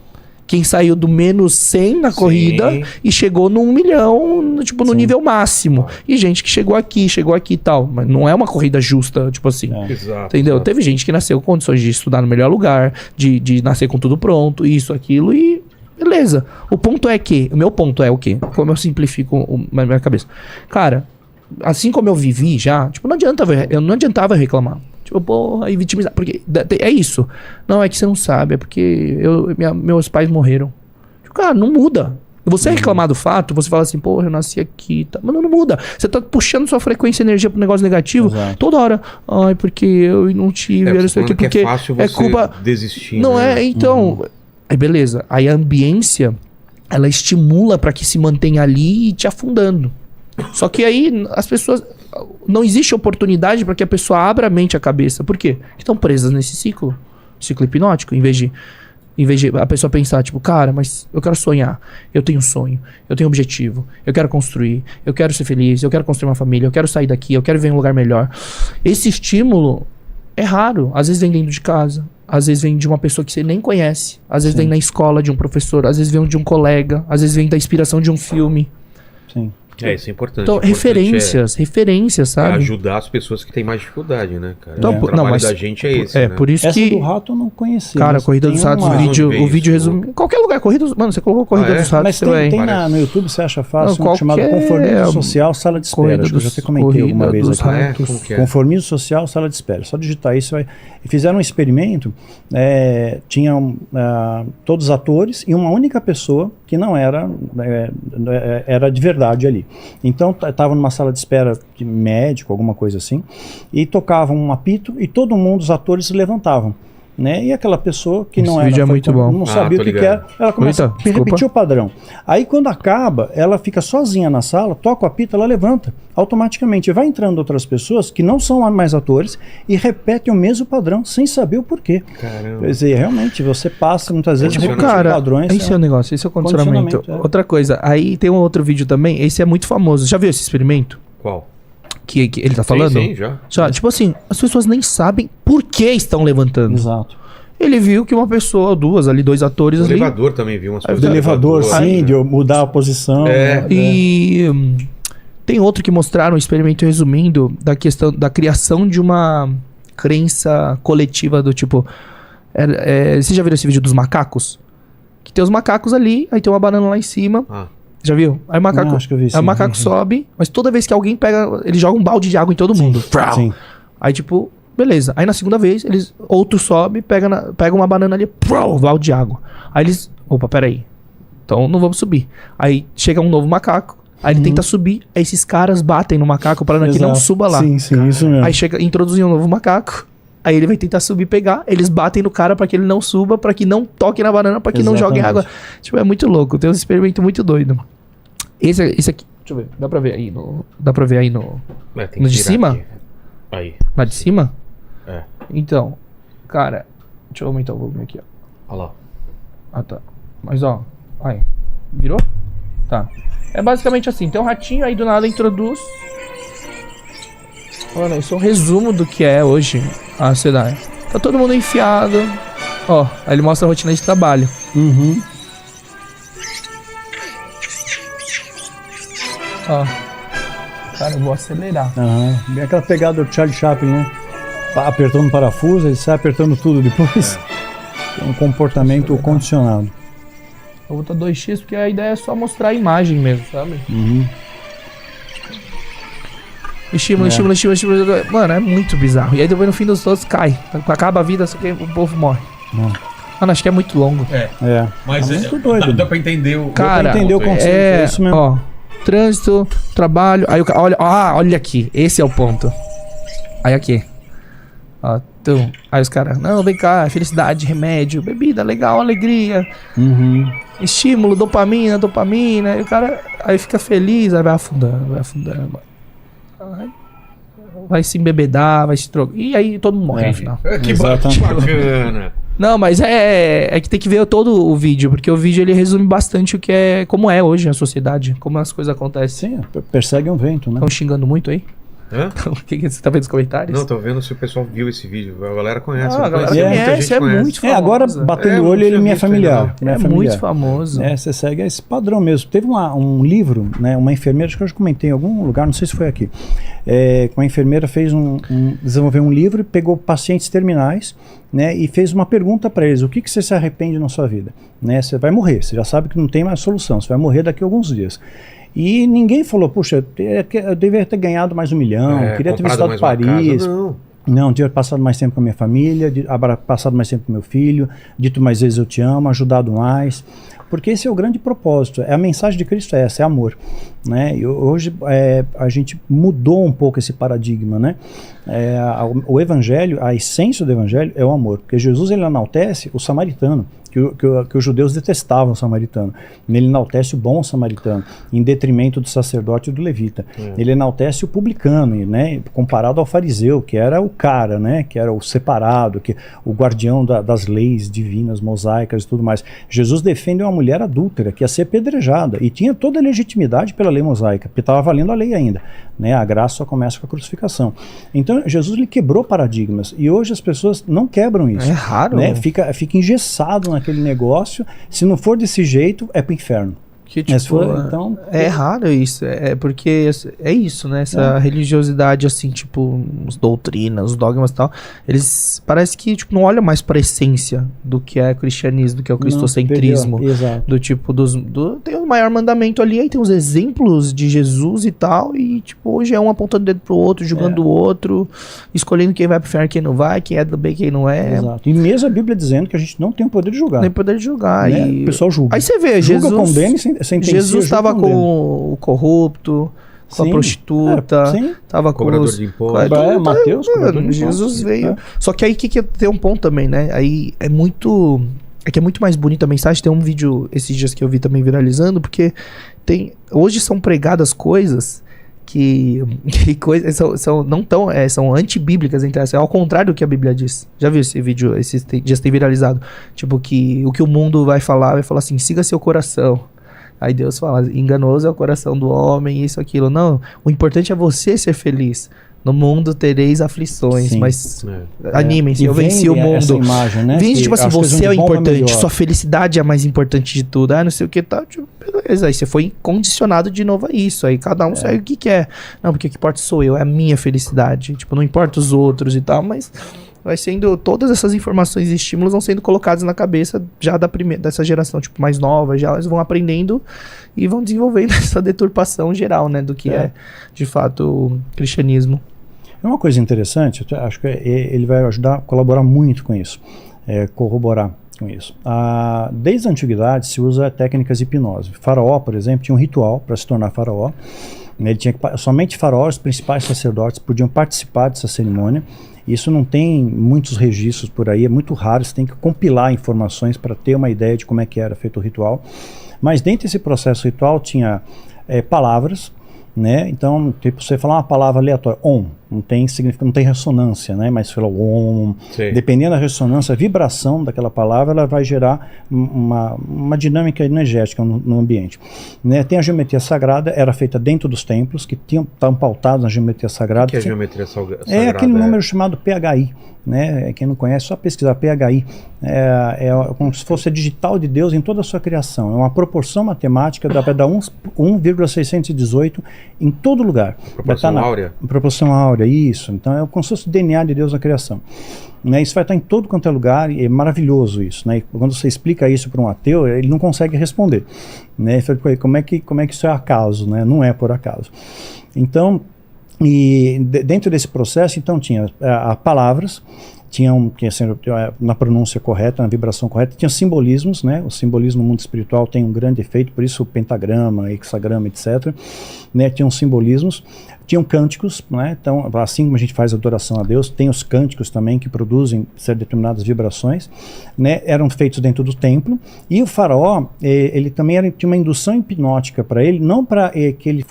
Quem saiu do menos 100 na corrida e chegou no 1 milhão, tipo, no nível máximo. E gente que chegou aqui e tal. Mas não é uma corrida justa, tipo assim. Exato, entendeu? exato. Teve gente que nasceu com condições de estudar no melhor lugar, de nascer com tudo pronto, isso, aquilo, e beleza. O meu ponto é o quê? Como eu simplifico na minha cabeça. Cara, assim como eu vivi já, tipo, não adiantava eu reclamar. Tipo, porra, e vitimizar. Porque é isso. Não, é que você não sabe. É porque meus pais morreram. Tipo, cara, não muda. Você reclamar do fato, você fala assim, porra, eu nasci aqui. Tá. Mas não muda. Você tá puxando sua frequência e energia pro negócio negativo. Exato. Toda hora. Ai, porque eu não tive. Era isso aqui, porque é fácil você culpa. desistir. Não né? Então. Aí beleza. Aí a ambiência, ela estimula pra que se mantenha ali e te afundando. Só que aí as pessoas... Não existe oportunidade para que a pessoa abra a mente e a cabeça. Por quê? Porque estão presas nesse ciclo hipnótico. Em vez de a pessoa pensar, tipo, cara, mas eu quero sonhar. Eu tenho um sonho. Eu tenho um objetivo. Eu quero construir. Eu quero ser feliz. Eu quero construir uma família. Eu quero sair daqui. Eu quero ver um lugar melhor. Esse estímulo é raro. Às vezes vem dentro de casa. Às vezes vem de uma pessoa que você nem conhece. Às vezes vem na escola de um professor. Às vezes vem de um colega. Às vezes vem da inspiração de um filme. Sim. Isso é importante. Então, referências, sabe? Ajudar as pessoas que têm mais dificuldade, né, cara? Então, O trabalho da gente é esse, né? Por isso Essa que... do rato eu não conhecia. Cara, Corrida dos Ratos, o vídeo resumido. Qualquer lugar, Mano, você colocou Corrida dos Ratos, mas você vai... tem no YouTube, você acha fácil, um chamado Conformismo Social, Sala de Espera. Acho que eu já até comentei alguma vez aqui. Conformismo Social, Sala de Espera. Só digitar isso, vai... E fizeram um experimento, tinham todos os atores e uma única pessoa que não era de verdade ali. Então, estava numa sala de espera de médico, alguma coisa assim, e tocavam um apito e todo mundo, os atores, se levantavam. Né? E aquela pessoa que não era, não sabia o que era, ela começa a repetir o padrão. Aí quando acaba, ela fica sozinha na sala, toca o apito, ela levanta automaticamente. Vai entrando outras pessoas que não são mais atores e repetem o mesmo padrão sem saber o porquê. Caramba. Quer dizer, realmente, você passa muitas vezes por padrões. Esse é o negócio, esse é o condicionamento. Outra coisa, aí tem um outro vídeo também, esse é muito famoso. Já viu esse experimento? Qual? Que ele tá falando? Sim, já. Tipo assim, as pessoas nem sabem por que estão levantando. Exato. Ele viu que uma pessoa, dois atores ali... O elevador também viu umas coisas. O elevador, sim, de mudar a posição. Tem outro que mostraram um experimento resumindo da questão da criação de uma crença coletiva do tipo... Vocês já viram esse vídeo dos macacos? Que tem os macacos ali, aí tem uma banana lá em cima... Já viu? Aí o macaco, acho que eu vi, sim. Aí o macaco sobe, mas toda vez que alguém pega, ele joga um balde de água em todo mundo. Sim. Aí tipo, beleza. Aí na segunda vez, outro sobe, pega uma banana ali, balde de água. Aí eles, opa, peraí. Então não vamos subir. Aí chega um novo macaco, aí ele tenta subir, aí esses caras batem no macaco para que não suba lá. Sim, isso mesmo. Aí introduzem um novo macaco. Aí ele vai tentar subir e pegar. Eles batem no cara pra que ele não suba, pra que não toque na banana, pra que não jogue água. Tipo, é muito louco. Tem um experimento muito doido. Esse aqui. Deixa eu ver. Dá pra ver aí no. No de cima? Aqui. Aí. Na de cima? É. Então, cara. Deixa eu aumentar o volume aqui, ó. Olha lá. Ah, tá. Mas ó. Aí. Virou? Tá. É basicamente assim. Tem um ratinho, aí do nada introduz. Olha, isso é um resumo do que é hoje a sociedade. Tá todo mundo enfiado. Ó, aí ele mostra a rotina de trabalho. Ó. Cara, eu vou acelerar. Bem aquela pegada do Charlie Chaplin, né? Apertando o parafuso, ele sai apertando tudo depois. É um comportamento condicionado. Eu vou botar 2x porque a ideia é só mostrar a imagem mesmo, sabe? Estímulo. Mano, é muito bizarro. E aí depois no fim dos todos cai. Acaba a vida, só que o povo morre. Mano, acho que é muito longo. Mas muito doido. Dá pra entender o... Cara, dá pra entender o conceito. É isso mesmo. Ó, trânsito, trabalho. Aí o cara, olha aqui, esse é o ponto. Aí aqui. Ó, então, aí os caras, não, vem cá, felicidade, remédio, bebida, legal, alegria. Estímulo, dopamina. Aí o cara aí fica feliz, aí vai afundando. Aí vai se embebedar, vai se trocar. E aí todo mundo morre no final. Que bacana. Não, mas é que tem que ver todo o vídeo, porque o vídeo ele resume bastante o que é, como é hoje a sociedade, como as coisas acontecem. Sim, persegue um vento, né? Estão xingando muito aí? Hã? O que você tá vendo nos comentários? Não, tô vendo se o pessoal viu esse vídeo. A galera conhece. Ah, a galera muita conhece, gente é conhece. muito famoso. Agora, batendo o olho, ele me é familiar. É muito famoso. Você segue esse padrão mesmo. Teve um livro, né, uma enfermeira, acho que eu já comentei em algum lugar, não sei se foi aqui, uma enfermeira desenvolveu um livro e pegou pacientes terminais, né, e fez uma pergunta para eles: o que você se arrepende na sua vida? Né, você vai morrer, você já sabe que não tem mais solução, você vai morrer daqui a alguns dias. E ninguém falou, puxa, eu deveria ter ganhado mais 1 milhão, queria ter visitado Paris. Não, ter passado mais tempo com a minha família, passado mais tempo com meu filho, dito mais vezes eu te amo, ajudado mais. Porque esse é o grande propósito, a mensagem de Cristo é essa, é amor. Né? E hoje a gente mudou um pouco esse paradigma, né? O evangelho, a essência do evangelho é o amor, porque Jesus ele enaltece o samaritano, que os judeus detestavam o samaritano. Ele enaltece o bom samaritano, em detrimento do sacerdote e do levita. Ele enaltece o publicano, né, comparado ao fariseu, que era o cara, né, que era o separado, o guardião das leis divinas, mosaicas e tudo mais. Jesus defende uma mulher adúltera, que ia ser apedrejada, e tinha toda a legitimidade pela lei mosaica, porque estava valendo a lei ainda. Né, a graça só começa com a crucificação. Então, Jesus ele quebrou paradigmas, e hoje as pessoas não quebram isso. É raro. Né, fica engessado naquele negócio. Se não for desse jeito, é pro inferno. Que, tipo, então, é raro isso, porque é isso, né? Essa religiosidade, assim, tipo, as doutrinas, os dogmas e tal, eles parece que, tipo, não olham mais pra essência do que é cristianismo, do que é o cristocentrismo. Exato. Do tipo, tem o maior mandamento ali, aí tem os exemplos de Jesus e tal, e, tipo, hoje é um apontando o dedo pro outro, julgando o outro, escolhendo quem vai pro inferno, quem não vai, quem é do bem, quem não é. Exato. E mesmo a Bíblia dizendo que a gente não tem o poder de julgar. Nem poder de julgar. Né? E o pessoal julga. Aí você vê, julga, Jesus... condena, Jesus estava com o corrupto, com a prostituta, estava com cobrador os... de impostos. Mateus, cobrador de Jesus impostos, veio. Só que aí que tem um ponto também, né? Aí é muito... É que é muito mais bonita a mensagem. Tem um vídeo esses dias que eu vi também viralizando, porque hoje são pregadas coisas que coisas são antibíblicas, entre aspas, é ao contrário do que a Bíblia diz. Já viu esse vídeo, esses dias tem viralizado? Tipo, que o que o mundo vai falar assim, siga seu coração. Aí Deus fala, enganoso é o coração do homem, isso, aquilo. Não, o importante é você ser feliz. No mundo tereis aflições, mas animem-se, eu venci o mundo. Essa imagem, né? Vem, tipo assim, você é o importante, sua felicidade é a mais importante de tudo. Não sei o que tal, tipo, beleza. Aí você foi condicionado de novo a isso. Aí cada um segue o que quer. Não, porque o que importa sou eu, é a minha felicidade. Tipo, não importa os outros e tal, mas... vai sendo, todas essas informações e estímulos vão sendo colocados na cabeça já dessa geração, tipo, mais nova, já eles vão aprendendo e vão desenvolvendo essa deturpação geral, né, do que é de fato, o cristianismo. É uma coisa interessante, eu acho que ele vai ajudar a colaborar muito com isso, corroborar com isso. Desde a antiguidade se usa técnicas de hipnose. Faraó, por exemplo, tinha um ritual para se tornar faraó. Ele tinha somente faraós, os principais sacerdotes podiam participar dessa cerimônia. Isso não tem muitos registros por aí, é muito raro, você tem que compilar informações para ter uma ideia de como é que era feito o ritual. Mas dentro desse processo ritual tinha palavras, né? Então, tipo, você falar uma palavra aleatória, não tem significado, não tem ressonância, né? Mas você falou dependendo da ressonância, a vibração daquela palavra, ela vai gerar uma dinâmica energética no ambiente. Né? Tem a geometria sagrada, era feita dentro dos templos, que estavam pautados na geometria sagrada. O que é a geometria sagrada? É aquele número chamado PHI. Né? Quem não conhece, só pesquisar PHI. É como se fosse a digital de Deus em toda a sua criação. É uma proporção matemática, dá para dar 1,618 em todo lugar. Proporção áurea? Proporção áurea, isso. Então é como se fosse o DNA de Deus na criação. Né? Isso vai estar em todo quanto é lugar, e é maravilhoso isso. Né? E quando você explica isso para um ateu, ele não consegue responder. Né? Ele fala, como é que isso é acaso? Né? Não é por acaso. Então, e dentro desse processo, então, tinha palavras, tinham na pronúncia correta, na vibração correta, tinham simbolismos, né? O simbolismo no mundo espiritual tem um grande efeito, por isso o pentagrama, hexagrama, etc. Né? Tinham simbolismos, tinham cânticos, né? Então, assim como a gente faz adoração a Deus, tem os cânticos também que produzem determinadas vibrações, né? Eram feitos dentro do templo, e o faraó, ele também tinha uma indução hipnótica para ele, não para que ele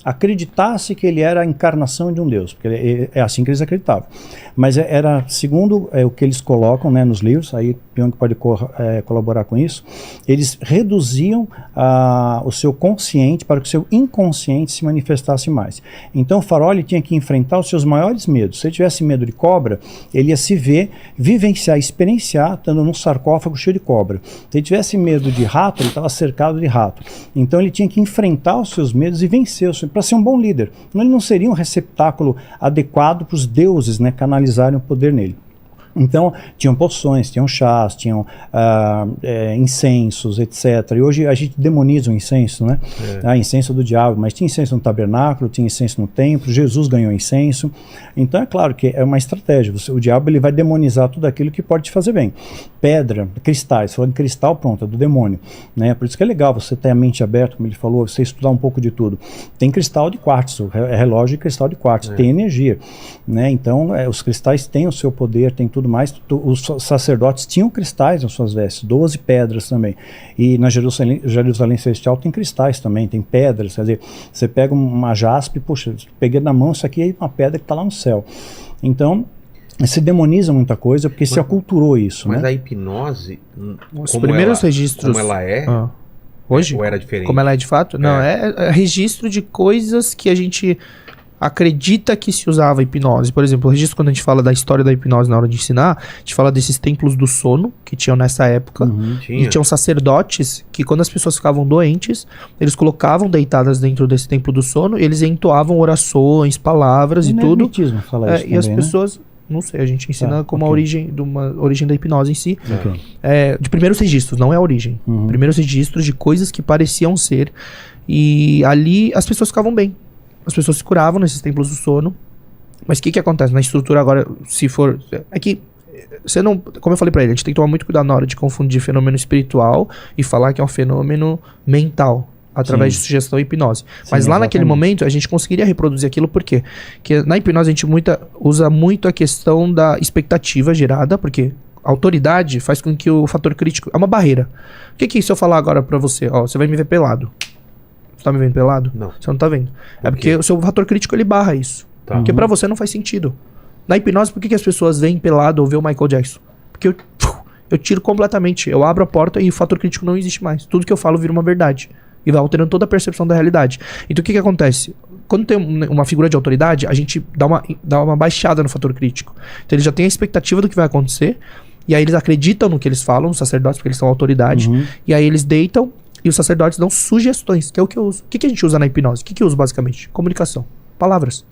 acreditasse que ele era a encarnação de um Deus, porque é assim que eles acreditavam, mas era, segundo o que eles colocam, né, nos livros, aí Pyong pode colaborar com isso, eles reduziam o seu consciente para que o seu inconsciente se manifestasse mais. Então o faraó, ele tinha que enfrentar os seus maiores medos. Se ele tivesse medo de cobra, ele ia se vivenciar, experienciar, estando num sarcófago cheio de cobra. Se ele tivesse medo de rato, ele estava cercado de rato. Então ele tinha que enfrentar os seus medos e vencer para ser um bom líder. Ele não seria um receptáculo adequado para os deuses, né, canalizarem o poder nele. Então, tinham poções, tinham chás, tinham incensos, etc. E hoje a gente demoniza o incenso, né? Incenso do diabo, mas tinha incenso no tabernáculo, tinha incenso no templo, Jesus ganhou incenso. Então, é claro que é uma estratégia. O diabo, ele vai demonizar tudo aquilo que pode te fazer bem. Pedra, cristais, falando de cristal, pronto, é do demônio, né? Por isso que é legal você ter a mente aberta, como ele falou, você estudar um pouco de tudo. Tem cristal de quartzo, relógio de cristal de quartzo, tem energia, né? Então, os cristais têm o seu poder, tem tudo mais. Os sacerdotes tinham cristais nas suas vestes, 12 pedras também. E na Jerusalém Celestial tem cristais também, tem pedras. Quer dizer, você pega uma jaspe, puxa, peguei na mão, isso aqui é uma pedra que está lá no céu. Então, se demoniza muita coisa porque se aculturou isso. Mas né? a hipnose, os primeiros registros. Como ela é. Hoje? Ou era diferente? Como ela é de fato? Não, é registro de coisas que a gente acredita que se usava hipnose. Por exemplo, o registro, quando a gente fala da história da hipnose na hora de ensinar, a gente fala desses templos do sono que tinham nessa época. E tinham sacerdotes que, quando as pessoas ficavam doentes, eles colocavam deitadas dentro desse templo do sono e eles entoavam orações, palavras e tudo. Fala isso e também, as né? pessoas... Não sei, a gente ensina como a origem da hipnose em si. De primeiros registros, não é a origem. Primeiros registros de coisas que pareciam ser. E ali as pessoas ficavam bem. As pessoas se curavam nesses templos do sono. Mas o que acontece? Na estrutura agora, se for... É que você não... Como eu falei pra ele, a gente tem que tomar muito cuidado na hora de confundir fenômeno espiritual e falar que é um fenômeno mental, através de sugestão e hipnose. Mas lá naquele momento, a gente conseguiria reproduzir aquilo, por quê? Porque na hipnose a gente usa muito a questão da expectativa gerada, porque a autoridade faz com que o fator crítico... É uma barreira. O que se eu falar agora pra você? Ó, você vai me ver pelado. Você tá me vendo pelado? Não. Você não tá vendo. É porque o seu fator crítico, ele barra isso. Porque pra você não faz sentido. Na hipnose, por que as pessoas veem pelado ou vê o Michael Jackson? Porque eu tiro completamente. Eu abro a porta e o fator crítico não existe mais. Tudo que eu falo vira uma verdade. E vai alterando toda a percepção da realidade. Então o que acontece? Quando tem uma figura de autoridade, a gente dá uma baixada no fator crítico. Então ele já tem a expectativa do que vai acontecer. E aí eles acreditam no que eles falam, os sacerdotes, porque eles são autoridade. E aí eles deitam e os sacerdotes dão sugestões, que é o que eu uso. O que a gente usa na hipnose? O que eu uso basicamente? Comunicação. Palavras.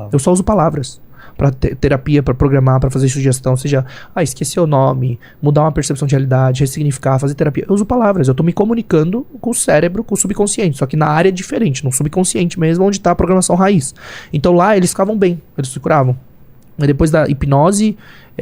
Eu só uso palavras. Pra terapia, pra programar, pra fazer sugestão, seja, esquecer o nome, mudar uma percepção de realidade, ressignificar, fazer terapia. Eu uso palavras, eu tô me comunicando com o cérebro, com o subconsciente, só que na área diferente, no subconsciente mesmo, onde tá a programação raiz. Então lá eles ficavam bem, eles se curavam. Mas depois da hipnose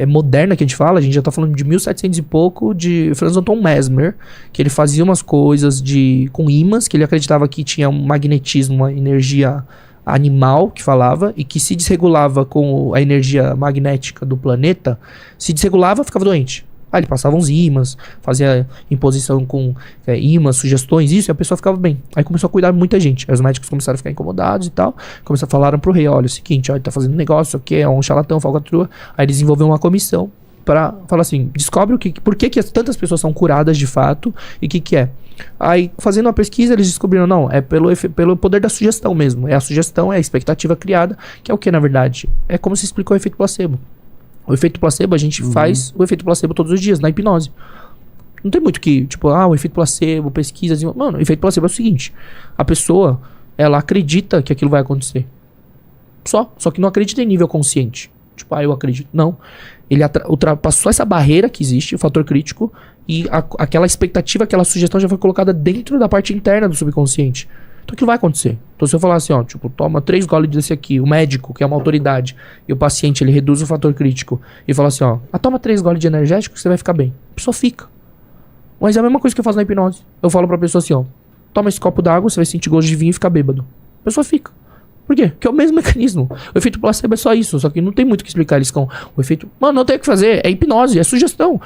moderna que a gente já tá falando de 1700 e pouco, de Franz Anton Mesmer, que ele fazia umas coisas com ímãs, que ele acreditava que tinha um magnetismo, uma energia animal que falava, e que se desregulava com a energia magnética do planeta, se desregulava, ficava doente. Ele passava uns ímãs, fazia imposição com ímãs, sugestões, isso, e a pessoa ficava bem. Aí começou a cuidar de muita gente. Aí os médicos começaram a ficar incomodados e tal, começaram a falar pro rei, olha, é o seguinte, ele tá fazendo negócio, o que é um charlatão, falcatrua. Aí eles desenvolveram uma comissão para falar assim, descobre por que tantas pessoas são curadas de fato e o que é. Aí, fazendo uma pesquisa, eles descobriram, não, é pelo poder da sugestão mesmo. É a sugestão, é a expectativa criada, que é o que, na verdade? É como se explicou o efeito placebo. O efeito placebo, a gente faz o efeito placebo todos os dias, na hipnose. Não tem muito que, tipo, o efeito placebo, pesquisas... Mano, o efeito placebo é o seguinte, a pessoa, ela acredita que aquilo vai acontecer. Só que não acredita em nível consciente. Tipo, eu acredito. Não. Ele ultrapassou essa barreira que existe, o fator crítico, e aquela expectativa, aquela sugestão já foi colocada dentro da parte interna do subconsciente. Então aquilo vai acontecer. Então se eu falar assim, ó, tipo, toma 3 goles desse aqui, o médico, que é uma autoridade, e o paciente, ele reduz o fator crítico, e fala assim, ó, toma 3 goles de energético que você vai ficar bem. A pessoa fica. Mas é a mesma coisa que eu faço na hipnose. Eu falo pra pessoa assim, ó, toma esse copo d'água, você vai sentir gosto de vinho e ficar bêbado. A pessoa fica. Por quê? Porque é o mesmo mecanismo. O efeito placebo é só isso, só que não tem muito o que explicar. Eles ficam, o efeito, mano, não tem o que fazer, é hipnose, é sugestão.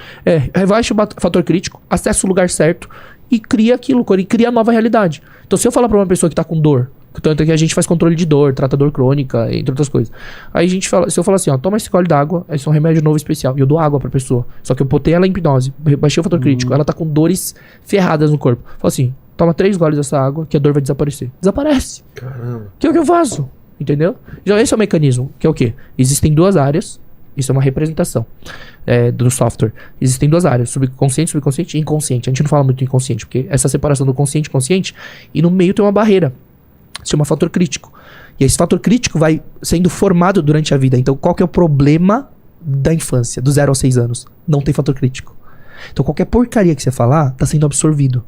Rebaixa o fator crítico, acessa o lugar certo e cria aquilo, e cria a nova realidade. Então se eu falar pra uma pessoa que tá com dor, tanto que a gente faz controle de dor, trata dor crônica, entre outras coisas. Aí a gente fala, se eu falar assim, ó, toma esse gole d'água, esse é um remédio novo especial. E eu dou água pra pessoa. Só que eu botei ela em hipnose, baixei o fator crítico, ela tá com dores ferradas no corpo. Fala assim, toma 3 goles dessa água que a dor vai desaparecer. Desaparece. Caramba. Que é o que eu faço. Entendeu? Já esse é o mecanismo, que é o quê? Existem 2 áreas, isso é uma representação do software. Existem 2 áreas, subconsciente e inconsciente. A gente não fala muito do inconsciente, porque essa separação do consciente e consciente, e no meio tem uma barreira, se chama fator crítico. E esse fator crítico vai sendo formado durante a vida. Então qual que é o problema da infância, do 0 aos 6 anos? Não tem fator crítico. Então qualquer porcaria que você falar, tá sendo absorvido.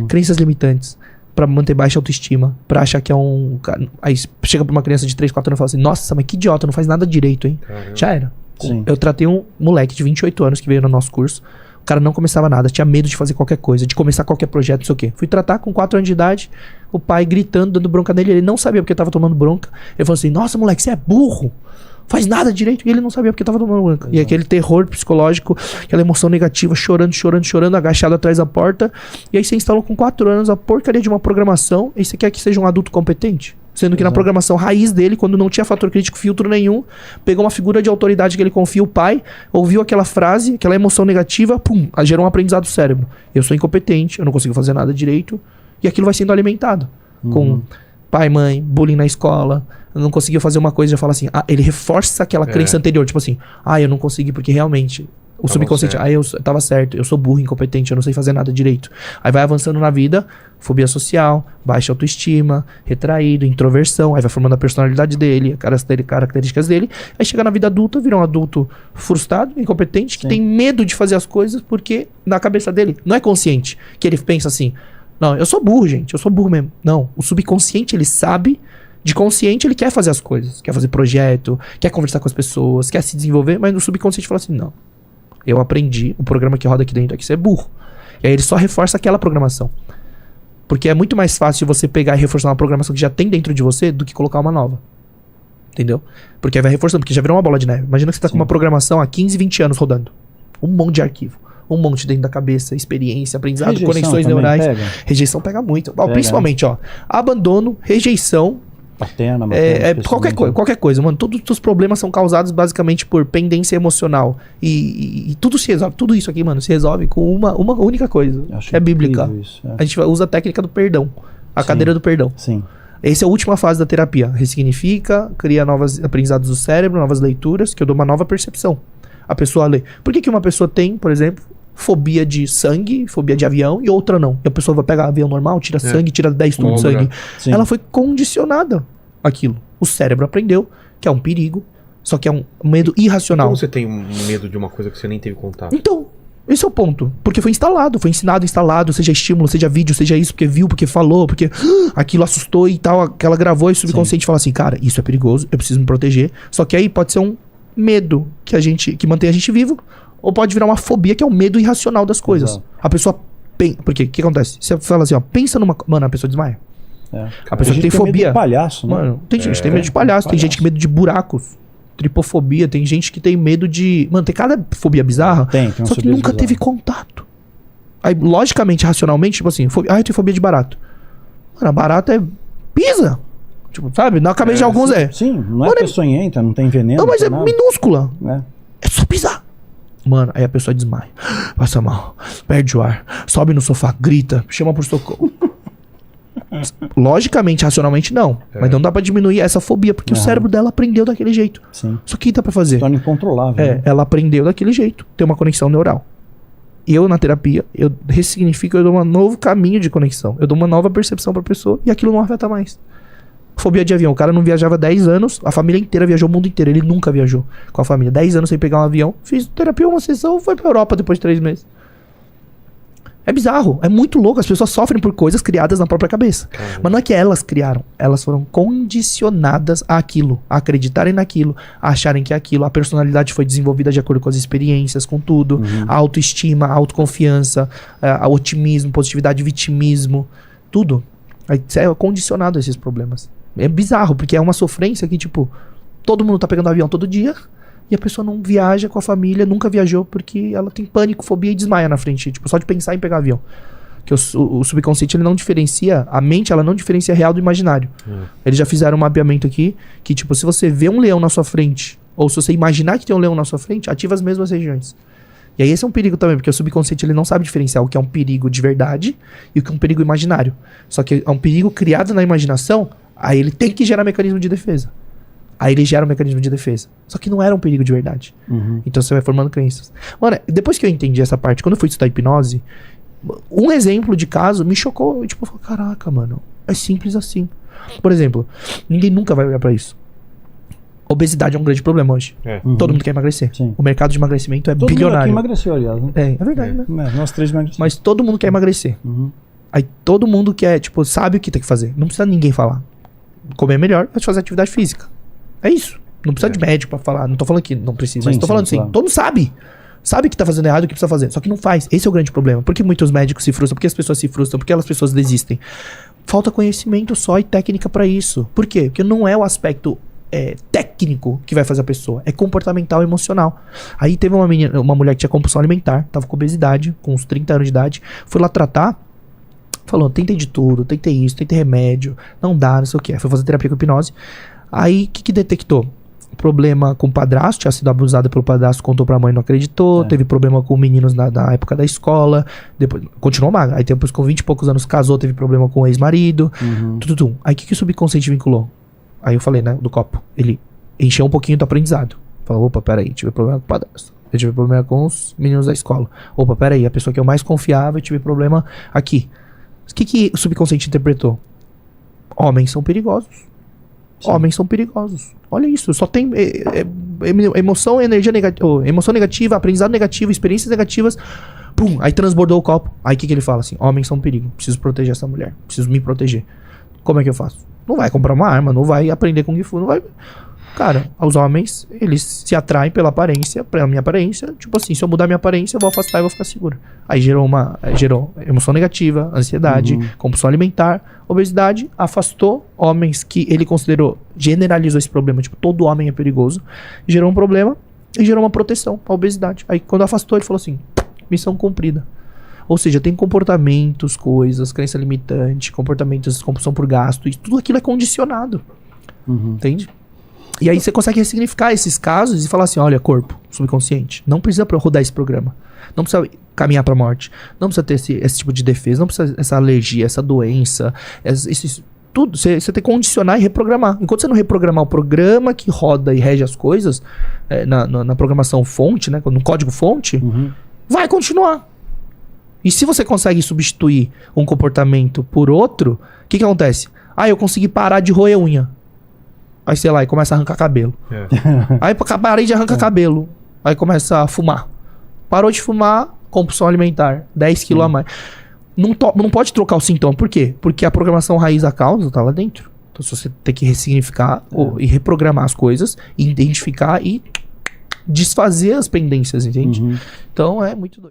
Crenças limitantes. Pra manter baixa autoestima, pra achar que é um... Aí chega pra uma criança de 3, 4 anos e fala assim, nossa, mas que idiota, não faz nada direito, hein? Caramba. Já era. Sim. Eu tratei um moleque de 28 anos que veio no nosso curso, o cara não começava nada, tinha medo de fazer qualquer coisa, de começar qualquer projeto, não sei o quê. Fui tratar com 4 anos de idade, o pai gritando, dando bronca nele, ele não sabia porque tava tomando bronca. Ele falou assim, nossa, moleque, você é burro, faz nada direito. E ele não sabia porque tava tomando bronca. E aquele terror psicológico, aquela emoção negativa, chorando, agachado atrás da porta. E aí você instalou com 4 anos a porcaria de uma programação e você quer que seja um adulto competente? Sendo que na programação raiz dele, quando não tinha fator crítico, filtro nenhum, pegou uma figura de autoridade que ele confia, o pai, ouviu aquela frase, aquela emoção negativa, pum, gerou um aprendizado do cérebro. Eu sou incompetente, eu não consigo fazer nada direito. E aquilo vai sendo alimentado com pai, mãe, bullying na escola. Eu não conseguia fazer uma coisa e já fala assim, ele reforça aquela crença anterior, tipo assim, eu não consegui porque realmente o subconsciente, eu tava certo, eu sou burro, incompetente, eu não sei fazer nada direito. Aí vai avançando na vida, fobia social, baixa autoestima, retraído, introversão, aí vai formando a personalidade dele, características dele, aí chega na vida adulta, vira um adulto frustrado, incompetente, que tem medo de fazer as coisas porque na cabeça dele não é consciente, que ele pensa assim, não, eu sou burro, gente, eu sou burro mesmo. Não, o subconsciente ele sabe, de consciente ele quer fazer as coisas, quer fazer projeto, quer conversar com as pessoas, quer se desenvolver, mas no subconsciente fala assim, não. Eu aprendi, o programa que roda aqui dentro é que você é burro. E aí ele só reforça aquela programação. Porque é muito mais fácil você pegar e reforçar uma programação que já tem dentro de você do que colocar uma nova. Entendeu? Porque aí vai reforçando, porque já virou uma bola de neve. Imagina que você tá com uma programação há 15, 20 anos rodando. Um monte de arquivo. Um monte dentro da cabeça, experiência, aprendizado, Rejeição conexões também neurais. pega? Rejeição pega muito. Principalmente, abandono, rejeição. Paterna, materna, Qualquer coisa, mano. Todos os seus problemas são causados basicamente por pendência emocional. E tudo se resolve, tudo isso aqui, mano, se resolve com uma única coisa. Que é bíblica. Isso, A gente usa a técnica do perdão. A cadeira do perdão. Sim. Essa é a última fase da terapia. Ressignifica, cria novos aprendizados do cérebro, novas leituras, que eu dou uma nova percepção. A pessoa lê. Por que uma pessoa tem, por exemplo, fobia de sangue, fobia de avião, e outra não? E a pessoa vai pegar avião normal, tira sangue, tira 10 tubos de sangue. Sim. Ela foi condicionada àquilo. O cérebro aprendeu que é um perigo, só que é um medo irracional. Como você tem um medo de uma coisa que você nem teve contato? Então, esse é o ponto. Porque foi instalado, foi ensinado, instalado, seja estímulo, seja vídeo, seja isso, porque viu, porque falou, porque aquilo assustou e tal, que ela gravou e o subconsciente fala assim, cara, isso é perigoso, eu preciso me proteger. Só que aí pode ser um medo que mantém a gente vivo, ou pode virar uma fobia, que é o medo irracional das coisas. Exato. A pessoa porque o que acontece? Você fala assim, ó, pensa numa... Mano, a pessoa desmaia. A pessoa que tem fobia. Medo de palhaço, né? Mano, tem gente que tem medo de palhaço, tem gente que tem medo de buracos. Tripofobia, tem gente que tem medo de... Mano, tem cada fobia bizarra, Tem só que nunca teve contato. Aí, logicamente, racionalmente, tipo assim, eu tenho fobia de barato. Mano, a barata é... pisa. Tipo, sabe? Na cabeça de alguns Sim, não é peçonhenta, não tem veneno. Não, mas é nada. minúscula. É. É só pisar. Mano, aí a pessoa desmaia. Passa mal, perde o ar, sobe no sofá, grita, chama por socorro. Logicamente, racionalmente, não. Mas não dá pra diminuir essa fobia, porque o cérebro dela aprendeu daquele jeito. Sim. Só que dá pra fazer? Torna incontrolável. Né? Ela aprendeu daquele jeito. Tem uma conexão neural. Eu, na terapia, eu ressignifico, eu dou um novo caminho de conexão. Eu dou uma nova percepção pra pessoa e aquilo não afeta mais. Fobia de avião. O cara não viajava 10 anos, a família inteira viajou o mundo inteiro. Ele nunca viajou com a família. 10 anos sem pegar um avião. Fiz terapia, uma sessão, foi pra Europa depois de 3 meses. É bizarro, é muito louco. As pessoas sofrem por coisas criadas na própria cabeça. Mas não é que elas criaram, elas foram condicionadas àquilo, a acreditarem naquilo, a acharem que é aquilo. A personalidade foi desenvolvida de acordo com as experiências, com tudo. A autoestima, a autoconfiança, o otimismo, positividade, vitimismo, tudo. Aí você é condicionado a esses problemas. É bizarro, porque é uma sofrência que, tipo, todo mundo tá pegando avião todo dia. E a pessoa não viaja com a família, nunca viajou porque ela tem pânico, fobia e desmaia na frente. Tipo, só de pensar em pegar avião. Que o subconsciente, ele não diferencia, a mente, ela não diferencia real do imaginário. Eles já fizeram um mapeamento aqui, que tipo, se você vê um leão na sua frente, ou se você imaginar que tem um leão na sua frente, ativa as mesmas regiões. E aí esse é um perigo também, porque o subconsciente, ele não sabe diferenciar o que é um perigo de verdade e o que é um perigo imaginário. Só que é um perigo criado na imaginação, aí ele tem que gerar mecanismo de defesa. Aí ele gera um mecanismo de defesa. Só que não era um perigo de verdade. Então você vai formando crenças. Mano, depois que eu entendi essa parte, quando eu fui estudar hipnose, um exemplo de caso me chocou. Tipo, eu falei, caraca, mano, é simples assim. Por exemplo, ninguém nunca vai olhar pra isso. Obesidade é um grande problema hoje. Todo mundo quer emagrecer. Sim. O mercado de emagrecimento é Todo mundo aqui bilionário. emagreceu, aliás, né? É verdade, né? Nós três emagrecemos. Mas todo mundo quer emagrecer. Aí todo mundo quer, tipo, sabe o que tem que fazer. Não precisa ninguém falar. Comer melhor, mas fazer atividade física. É isso. Não precisa de médico pra falar. Não tô falando que não precisa, mas tô falando assim. Claro. Todo mundo sabe. Sabe que tá fazendo errado, o que precisa fazer. Só que não faz. Esse é o grande problema. Por que muitos médicos se frustram? Por que as pessoas se frustram? Por que as pessoas desistem? Falta conhecimento só e técnica pra isso. Por quê? Porque não é o aspecto técnico que vai fazer a pessoa. É comportamental e emocional. Aí teve uma mulher que tinha compulsão alimentar, tava com obesidade, com uns 30 anos de idade. Fui lá tratar. Falou, tentei de tudo, tentei isso, tentei remédio. Não dá, não sei o que. Foi fazer terapia com hipnose. Aí, o que detectou? Problema com o padrasto, tinha sido abusada pelo padrasto, contou pra mãe, não acreditou. Teve problema com meninos na época da escola. Depois, continuou magra. Aí depois, com 20 e poucos anos, casou, teve problema com o ex-marido. Aí, o que o subconsciente vinculou? Aí eu falei, né, do copo. Ele encheu um pouquinho do aprendizado. Falou, opa, peraí, tive problema com o padrasto. Eu tive problema com os meninos da escola. Opa, peraí, a pessoa que eu mais confiava, eu tive problema aqui. O que o subconsciente interpretou? Homens são perigosos. Homens são perigosos. Olha isso, só tem emoção, energia negativa, emoção negativa, aprendizado negativo, experiências negativas. Pum, aí transbordou o copo. Aí o que ele fala assim? Homens são um perigo. Preciso proteger essa mulher. Preciso me proteger. Como é que eu faço? Não vai comprar uma arma, não vai aprender Kung Fu, não vai... Cara, os homens, eles se atraem pela minha aparência. Tipo assim, se eu mudar minha aparência, eu vou afastar e vou ficar segura. Aí gerou emoção negativa, ansiedade, compulsão alimentar, obesidade, afastou homens que ele considerou, generalizou esse problema, tipo, todo homem é perigoso, gerou um problema e gerou uma proteção, a obesidade. Aí quando afastou, ele falou assim, missão cumprida. Ou seja, tem comportamentos, coisas, crença limitante, comportamentos, compulsão por gasto, e tudo aquilo é condicionado. Entende? E aí você consegue ressignificar esses casos e falar assim, olha, corpo, subconsciente, não precisa rodar esse programa. Não precisa caminhar pra morte. Não precisa ter esse tipo de defesa. Não precisa essa alergia, essa doença. Tudo. Você tem que condicionar e reprogramar. Enquanto você não reprogramar o programa que roda e rege as coisas, na programação fonte, né, no código fonte, vai continuar. E se você consegue substituir um comportamento por outro, o que acontece? Ah, eu consegui parar de roer unha. Aí, sei lá, e começa a arrancar cabelo. Aí parei de arrancar cabelo. Aí começa a fumar. Parou de fumar, compulsão alimentar. 10 quilos a mais. Não pode trocar o sintoma. Por quê? Porque a programação raiz da causa tá lá dentro. Então você tem que ressignificar e reprogramar as coisas, identificar e desfazer as pendências, entende? Então é muito doido.